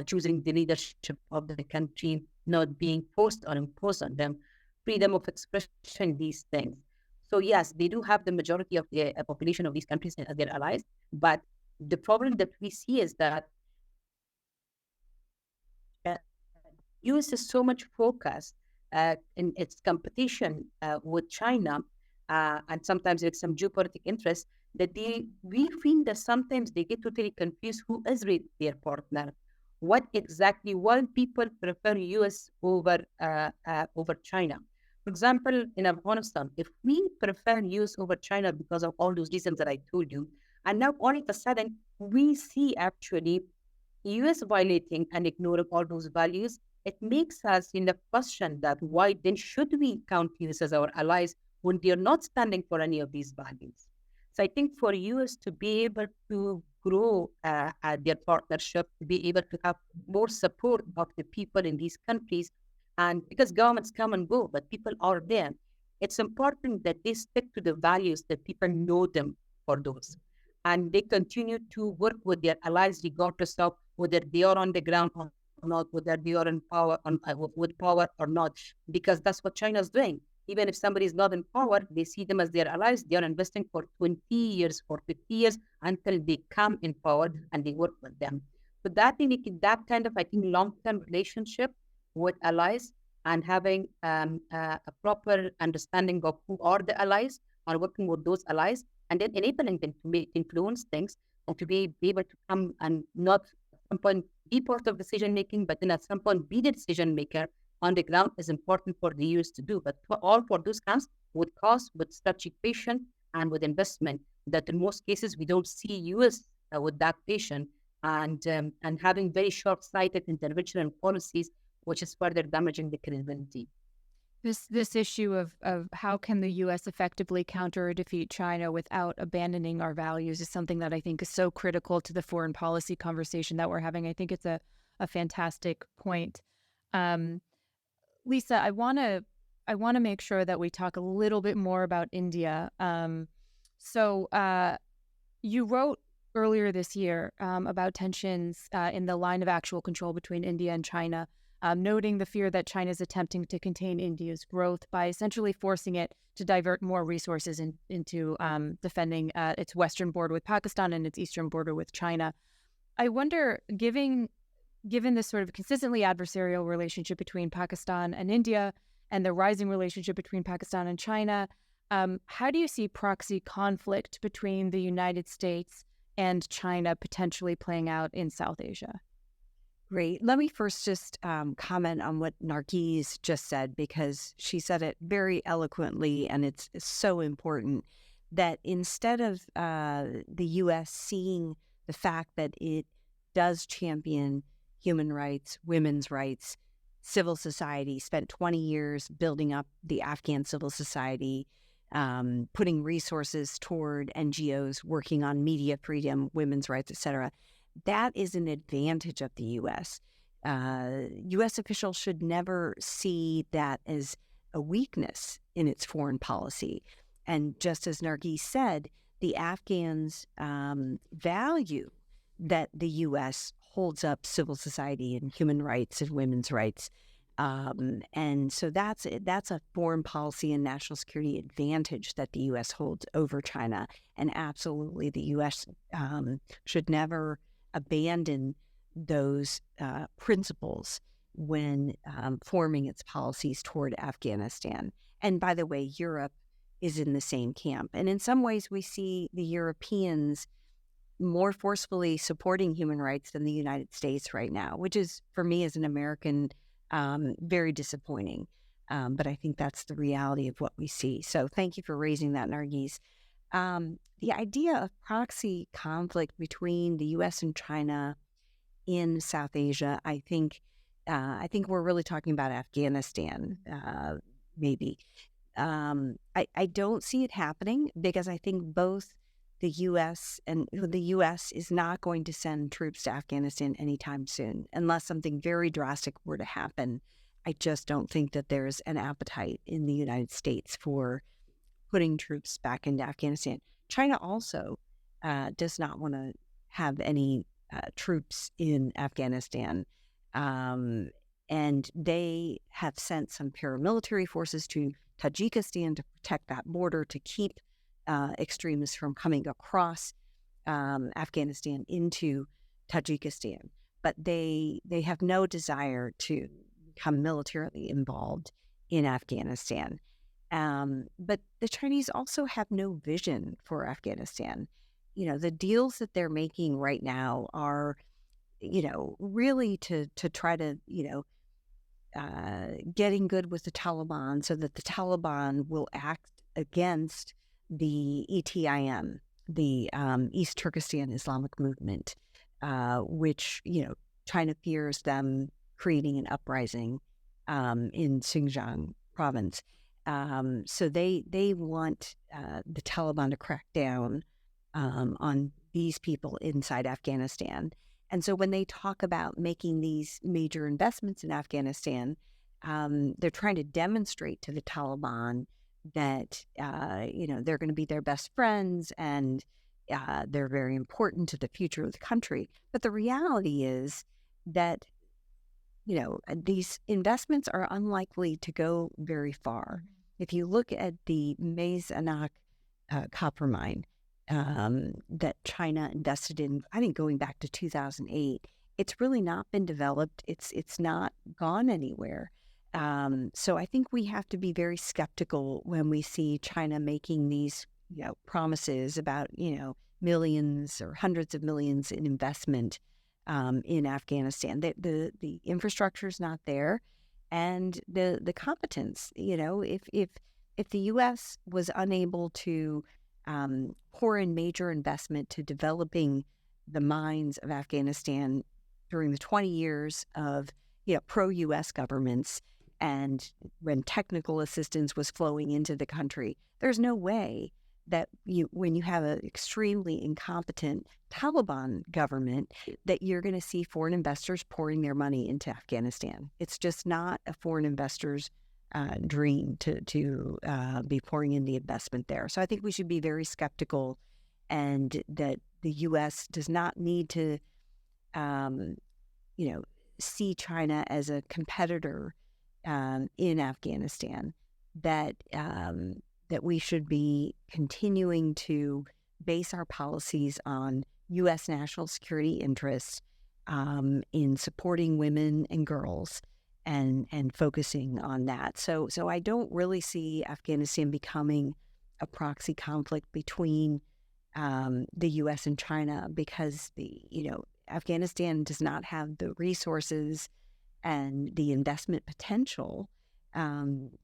choosing the leadership of the country, not being forced or imposed on them. Freedom of expression, these things. So yes, they do have the majority of the population of these countries as their allies, but the problem that we see is that US is so much focused in its competition with China, and sometimes with some geopolitical interests, that we feel that sometimes they get totally confused who is really their partner. What exactly? Why people prefer US over China? For example, in Afghanistan, if we prefer US over China because of all those reasons that I told you, and now all of a sudden we see actually US violating and ignoring all those values, it makes us in the question that why then should we count US as our allies when they're not standing for any of these values? So I think for US to be able to grow their partnership, to be able to have more support of the people in these countries, and because governments come and go, but people are there, it's important that they stick to the values that people know them for those. And they continue to work with their allies regardless of whether they are on the ground or not, whether they are in power with power or not, because that's what China is doing. Even if somebody is not in power, they see them as their allies. They are investing for 20 years, for 50 years until they come in power and they work with them. So that kind of, I think, long-term relationship with allies and having a proper understanding of who are the allies or working with those allies and then enabling them to influence things and to be able to come and not at some point be part of decision making, but then at some point be the decision maker on the ground is important for the US to do. But all for those comes with cost, with strategic patience, and with investment. That in most cases we don't see US with that patient and having very short-sighted intervention policies, which is further damaging the credibility. This issue of how can the U.S. effectively counter or defeat China without abandoning our values is something that I think is so critical to the foreign policy conversation that we're having. I think it's a fantastic point. Lisa, I want to make sure that we talk a little bit more about India. So you wrote earlier this year about tensions in the line of actual control between India and China, noting the fear that China is attempting to contain India's growth by essentially forcing it to divert more resources into defending its western border with Pakistan and its eastern border with China. I wonder, given this sort of consistently adversarial relationship between Pakistan and India and the rising relationship between Pakistan and China, how do you see proxy conflict between the United States and China potentially playing out in South Asia? Great. Let me first just comment on what Nargis just said, because she said it very eloquently, and it's so important that instead of the U.S. seeing the fact that it does champion human rights, women's rights, civil society, spent 20 years building up the Afghan civil society, putting resources toward NGOs working on media freedom, women's rights, etc. That is an advantage of the U.S. U.S. officials should never see that as a weakness in its foreign policy. And just as Nargis said, the Afghans value that the U.S. holds up civil society and human rights and women's rights. And so that's a foreign policy and national security advantage that the U.S. holds over China. And absolutely, the U.S. should never abandon those principles when forming its policies toward Afghanistan. And by the way, Europe is in the same camp. And in some ways, we see the Europeans more forcefully supporting human rights than the United States right now, which is, for me as an American, very disappointing. But I think that's the reality of what we see. So thank you for raising that, Nargis. The idea of proxy conflict between the U.S. and China in South Asia, I think we're really talking about Afghanistan, maybe. I don't see it happening because I think both the U.S. is not going to send troops to Afghanistan anytime soon, unless something very drastic were to happen. I just don't think that there's an appetite in the United States for putting troops back into Afghanistan. China also does not want to have any troops in Afghanistan. And they have sent some paramilitary forces to Tajikistan to protect that border, to keep extremists from coming across Afghanistan into Tajikistan. But they have no desire to become militarily involved in Afghanistan. But the Chinese also have no vision for Afghanistan. The deals that they're making right now are, really to try to, getting good with the Taliban so that the Taliban will act against the ETIM, the East Turkestan Islamic Movement, which, China fears them creating an uprising in Xinjiang province. So they want the Taliban to crack down on these people inside Afghanistan. And so when they talk about making these major investments in Afghanistan, they're trying to demonstrate to the Taliban that, they're going to be their best friends and they're very important to the future of the country. But the reality is that, these investments are unlikely to go very far. If you look at the Maize Anak copper mine that China invested in, I think going back to 2008, it's really not been developed. It's not gone anywhere. So I think we have to be very skeptical when we see China making these, promises about, millions or hundreds of millions in investment in Afghanistan. The infrastructure is not there, and the competence. If the U.S. was unable to pour in major investment to developing the mines of Afghanistan during the 20 years of pro-U.S. governments, and when technical assistance was flowing into the country, there's no way that when you have an extremely incompetent Taliban government, that you're going to see foreign investors pouring their money into Afghanistan. It's just not a foreign investor's dream to be pouring in the investment there. So I think we should be very skeptical and that the U.S. does not need to, see China as a competitor in Afghanistan. That we should be continuing to base our policies on U.S. national security interests in supporting women and girls and focusing on that. So I don't really see Afghanistan becoming a proxy conflict between the U.S. and China, because Afghanistan does not have the resources and the investment potential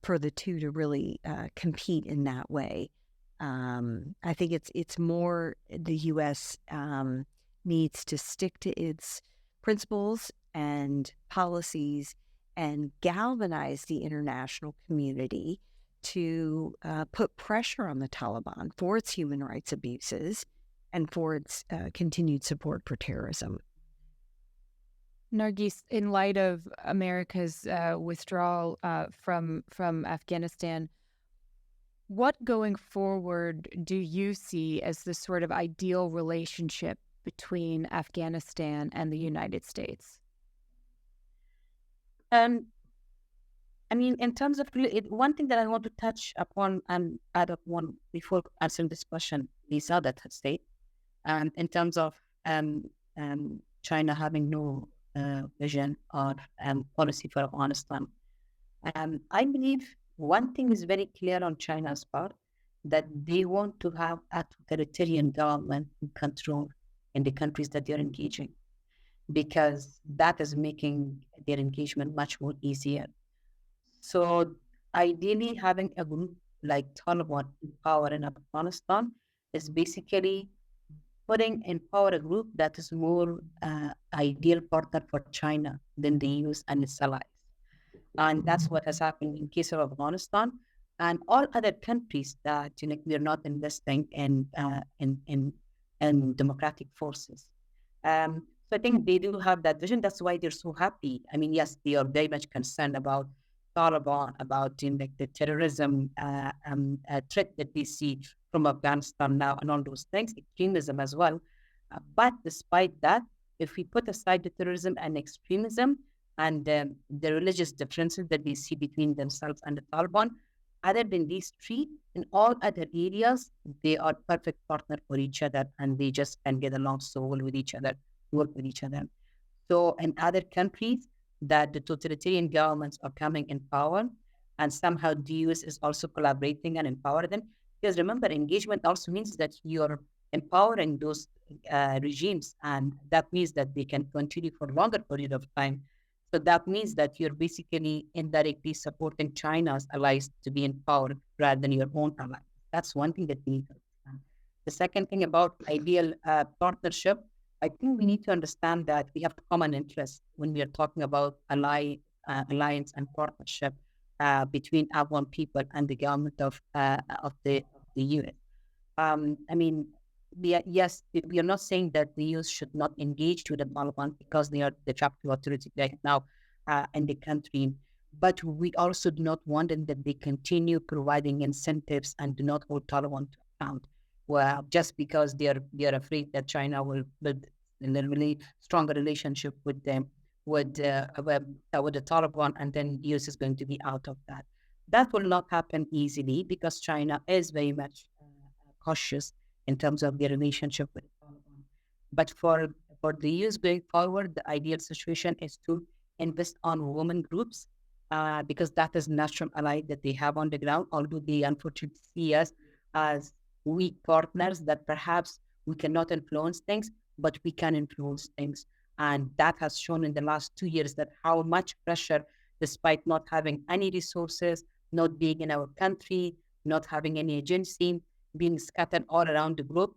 for the two to really compete in that way. I think it's more the U.S. Needs to stick to its principles and policies and galvanize the international community to put pressure on the Taliban for its human rights abuses and for its continued support for terrorism. Nargis, in light of America's withdrawal from Afghanistan, what going forward do you see as the sort of ideal relationship between Afghanistan and the United States? In terms of one thing that I want to touch upon and add up one before answering this question, Lisa, that state, in terms of China having no vision or policy for Afghanistan. I believe one thing is very clear on China's part, that they want to have a totalitarian government control in the countries that they're engaging, because that is making their engagement much more easier. So ideally, having a group like Taliban in power in Afghanistan is basically putting in power a group that is more ideal partner for China than the US and its allies. And that's what has happened in case of Afghanistan and all other countries that we're not investing in democratic forces. So I think they do have that vision. That's why they're so happy. Yes, they are very much concerned about Taliban, about the terrorism threat that they see from Afghanistan now and all those things, extremism as well. But despite that, if we put aside the terrorism and extremism and the religious differences that we see between themselves and the Taliban, other than these three, in all other areas, they are perfect partner for each other, and they just can get along so well with each other, work with each other. So in other countries that the totalitarian governments are coming in power, and somehow the US is also collaborating and empower them. Because remember, engagement also means that you're empowering those regimes, and that means that they can continue for a longer period of time. So that means that you're basically indirectly supporting China's allies to be in power rather than your own allies. That's one thing that we need to understand. The second thing about ideal partnership, I think we need to understand that we have common interests when we are talking about alliance and partnership between Afghan people and the government of the US. Yes, we are not saying that the US should not engage with the Taliban because they are the de facto authority right now in the country. But we also do not want them that they continue providing incentives and do not hold Taliban to account. Well, just because they are afraid that China will build a really stronger relationship with them, with the Taliban, and then the US is going to be out of that. That will not happen easily because China is very much cautious in terms of their relationship with the Taliban. But for the US going forward, the ideal situation is to invest on women groups because that is natural ally that they have on the ground, although they unfortunately see us as weak partners that perhaps we cannot influence things, but we can influence things. And that has shown in the last 2 years that how much pressure, despite not having any resources, not being in our country, not having any agency, being scattered all around the globe,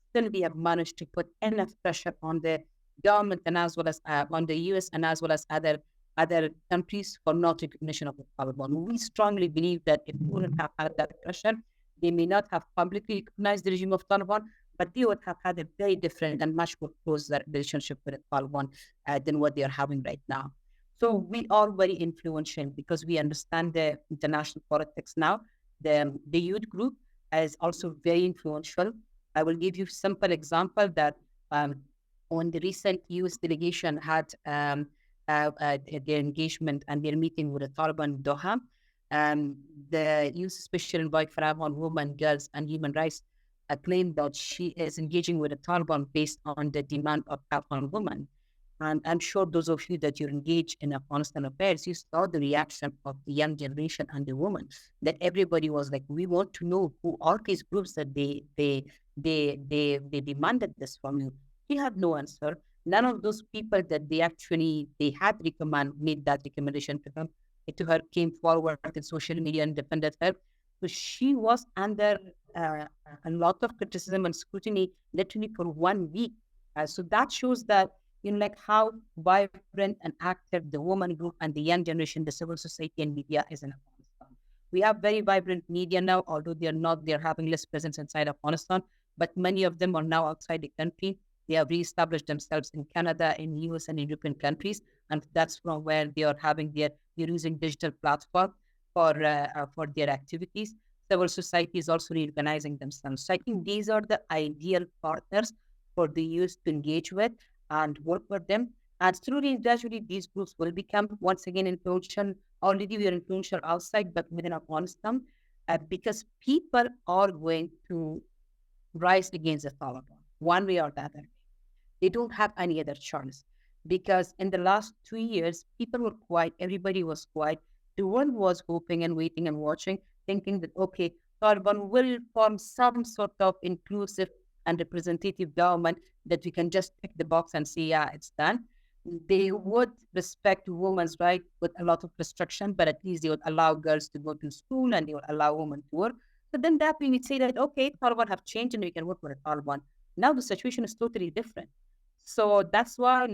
still we have managed to put enough pressure on the government and as well as on the US and as well as other countries for not recognition of the Taliban. We strongly believe that if we wouldn't have had that pressure, they may not have publicly recognized the regime of Taliban, but they would have had a very different and much more close relationship with the Taliban than what they are having right now. So we are very influential because we understand the international politics now. The youth group is also very influential. I will give you a simple example that when the recent U.S. delegation had their engagement and their meeting with the Taliban in Doha, the U.S. Special Envoy for Afghan Women, Girls, and Human Rights claimed that she is engaging with the Taliban based on the demand of Afghan women. And I'm sure those of you that you're engaged in Afghanistan affairs, you saw the reaction of the young generation and the women, that everybody was like, we want to know who are these groups that they demanded this from you. He had no answer. None of those people that they had made that recommendation to her came forward in social media and defended her. So she was under a lot of criticism and scrutiny literally for 1 week. So that shows that, like how vibrant and active the woman group and the young generation, the civil society and media is in Afghanistan. We have very vibrant media now, although they're having less presence inside Afghanistan, but many of them are now outside the country. They have reestablished themselves in Canada, in US and European countries, and that's from where they're using digital platform for their activities. Civil society is also reorganizing themselves. So I think these are the ideal partners for the US to engage with and work with them. And slowly and gradually, these groups will become, once again, influential. Already we are influential outside, but within Afghanistan, because people are going to rise against the Taliban, one way or the other. They don't have any other choice. Because in the last 2 years, people were quiet. Everybody was quiet. The world was hoping and waiting and watching, thinking that, okay, Taliban will form some sort of inclusive and representative government that we can just tick the box and say, yeah, it's done. They would respect women's rights with a lot of restriction, but at least they would allow girls to go to school and they would allow women to work. So then that we would say that, okay, Taliban have changed and we can work with the Taliban. Now the situation is totally different. So that's why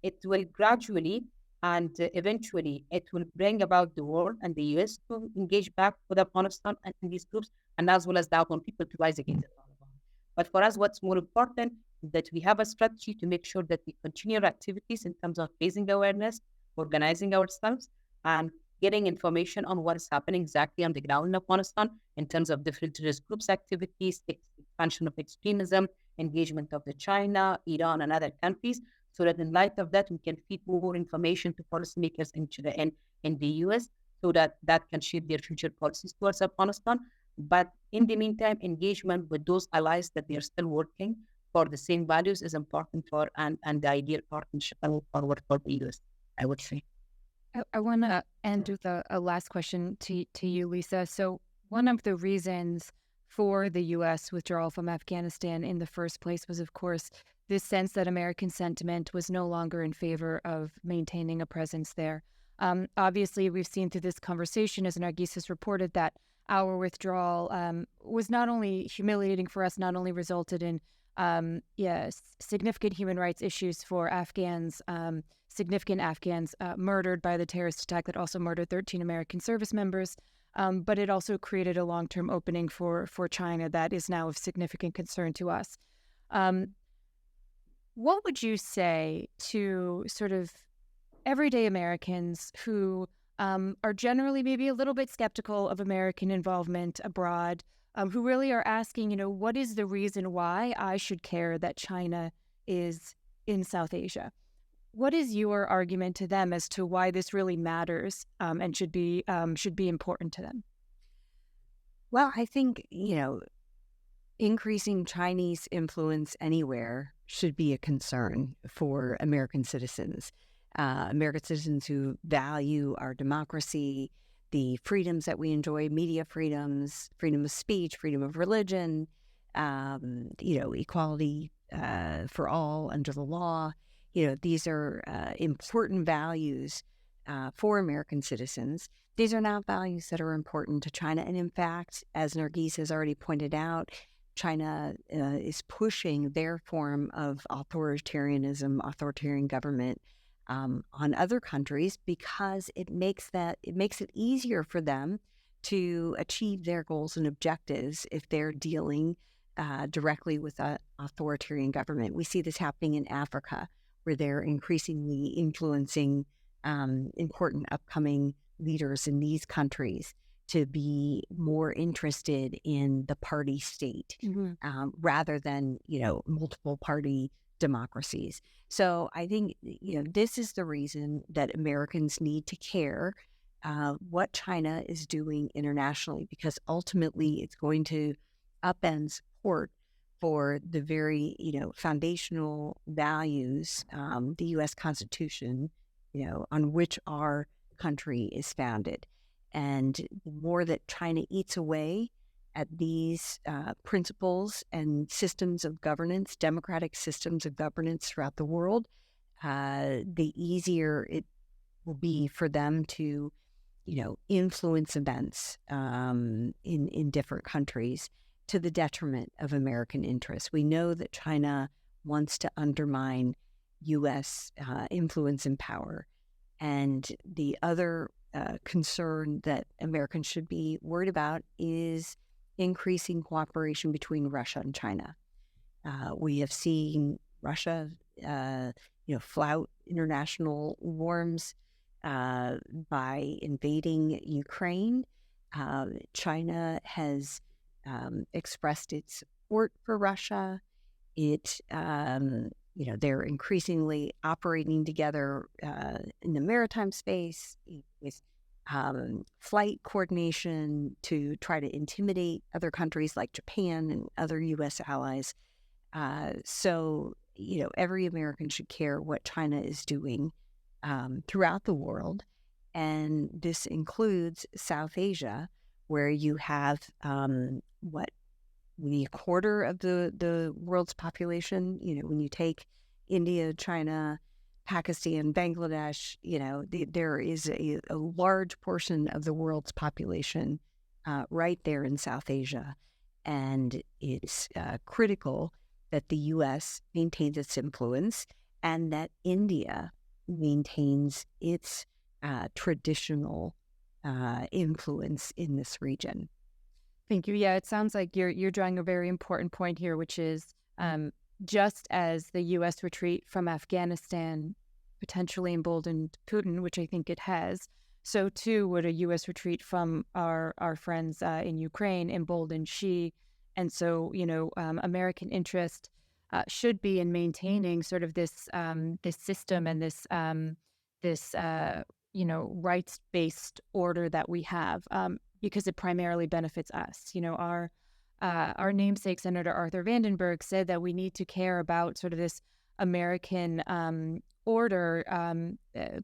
it will gradually and eventually it will bring about the world and the US to engage back with Afghanistan and these groups, and as well as the Afghan people to rise against the Taliban. But for us, what's more important is that we have a strategy to make sure that we continue our activities in terms of raising awareness, organizing ourselves, and getting information on what is happening exactly on the ground in Afghanistan in terms of different terrorist groups' activities, expansion of extremism, engagement of the China, Iran, and other countries, so that in light of that, we can feed more information to policymakers in the US, so that can shape their future policies towards Afghanistan. But in the meantime, engagement with those allies that they are still working for the same values is important and the ideal partnership forward for the US, I would say. I want to end with a last question to you, Lisa. So one of the reasons for the U.S. withdrawal from Afghanistan in the first place was, of course, this sense that American sentiment was no longer in favor of maintaining a presence there. Obviously, we've seen through this conversation, as Nargis has reported, that our withdrawal was not only humiliating for us, not only resulted in significant human rights issues for Afghans, significant Afghans murdered by the terrorist attack that also murdered 13 American service members, but it also created a long-term opening for China that is now of significant concern to us. What would you say to sort of everyday Americans who are generally maybe a little bit skeptical of American involvement abroad, who really are asking, what is the reason why I should care that China is in South Asia? What is your argument to them as to why this really matters and should be important to them? Well, I think, increasing Chinese influence anywhere should be a concern for American citizens. American citizens who value our democracy, the freedoms that we enjoy, media freedoms, freedom of speech, freedom of religion, equality for all under the law. These are important values for American citizens. These are not values that are important to China. And in fact, as Nargis has already pointed out, China is pushing their form of authoritarian government on other countries because it makes it easier for them to achieve their goals and objectives if they're dealing directly with an authoritarian government. We see this happening in Africa, where they're increasingly influencing important upcoming leaders in these countries to be more interested in the party state rather than, multiple party democracies. So I think, this is the reason that Americans need to care what China is doing internationally, because ultimately it's going to upend support for the very, foundational values, the U.S. Constitution, on which our country is founded. And the more that China eats away at these principles and systems of governance, democratic systems of governance throughout the world, the easier it will be for them to, influence events in different countries to the detriment of American interests. We know that China wants to undermine U.S. influence and power. And the other concern that Americans should be worried about is increasing cooperation between Russia and China. We have seen Russia, flout international norms by invading Ukraine. China has expressed its support for Russia. They're increasingly operating together in the maritime space with flight coordination to try to intimidate other countries like Japan and other U.S. allies. So, every American should care what China is doing throughout the world. And this includes South Asia, where you have maybe a quarter of the world's population. When you take India, China, Pakistan, Bangladesh, there is a large portion of the world's population right there in South Asia. And it's critical that the U.S. maintains its influence and that India maintains its traditional influence in this region. Thank you. Yeah, it sounds like you're drawing a very important point here, which is just as the U.S. retreat from Afghanistan potentially emboldened Putin, which I think it has, so too would a U.S. retreat from our friends in Ukraine embolden Xi. And so, American interest should be in maintaining sort of this system and this rights-based order that we have, because it primarily benefits us. Our namesake Senator Arthur Vandenberg said that we need to care about sort of this American order,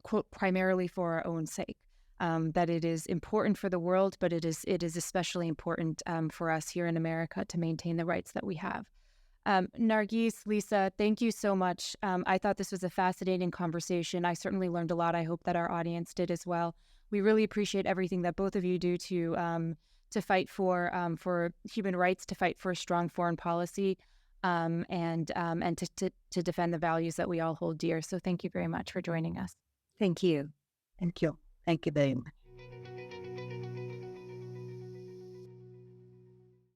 quote, primarily for our own sake. That it is important for the world, but it is especially important for us here in America to maintain the rights that we have. Nargis, Lisa, thank you so much. I thought this was a fascinating conversation. I certainly learned a lot. I hope that our audience did as well. We really appreciate everything that both of you do to fight for human rights, to fight for a strong foreign policy, and to defend the values that we all hold dear. So thank you very much for joining us. Thank you. Thank you. Thank you very much.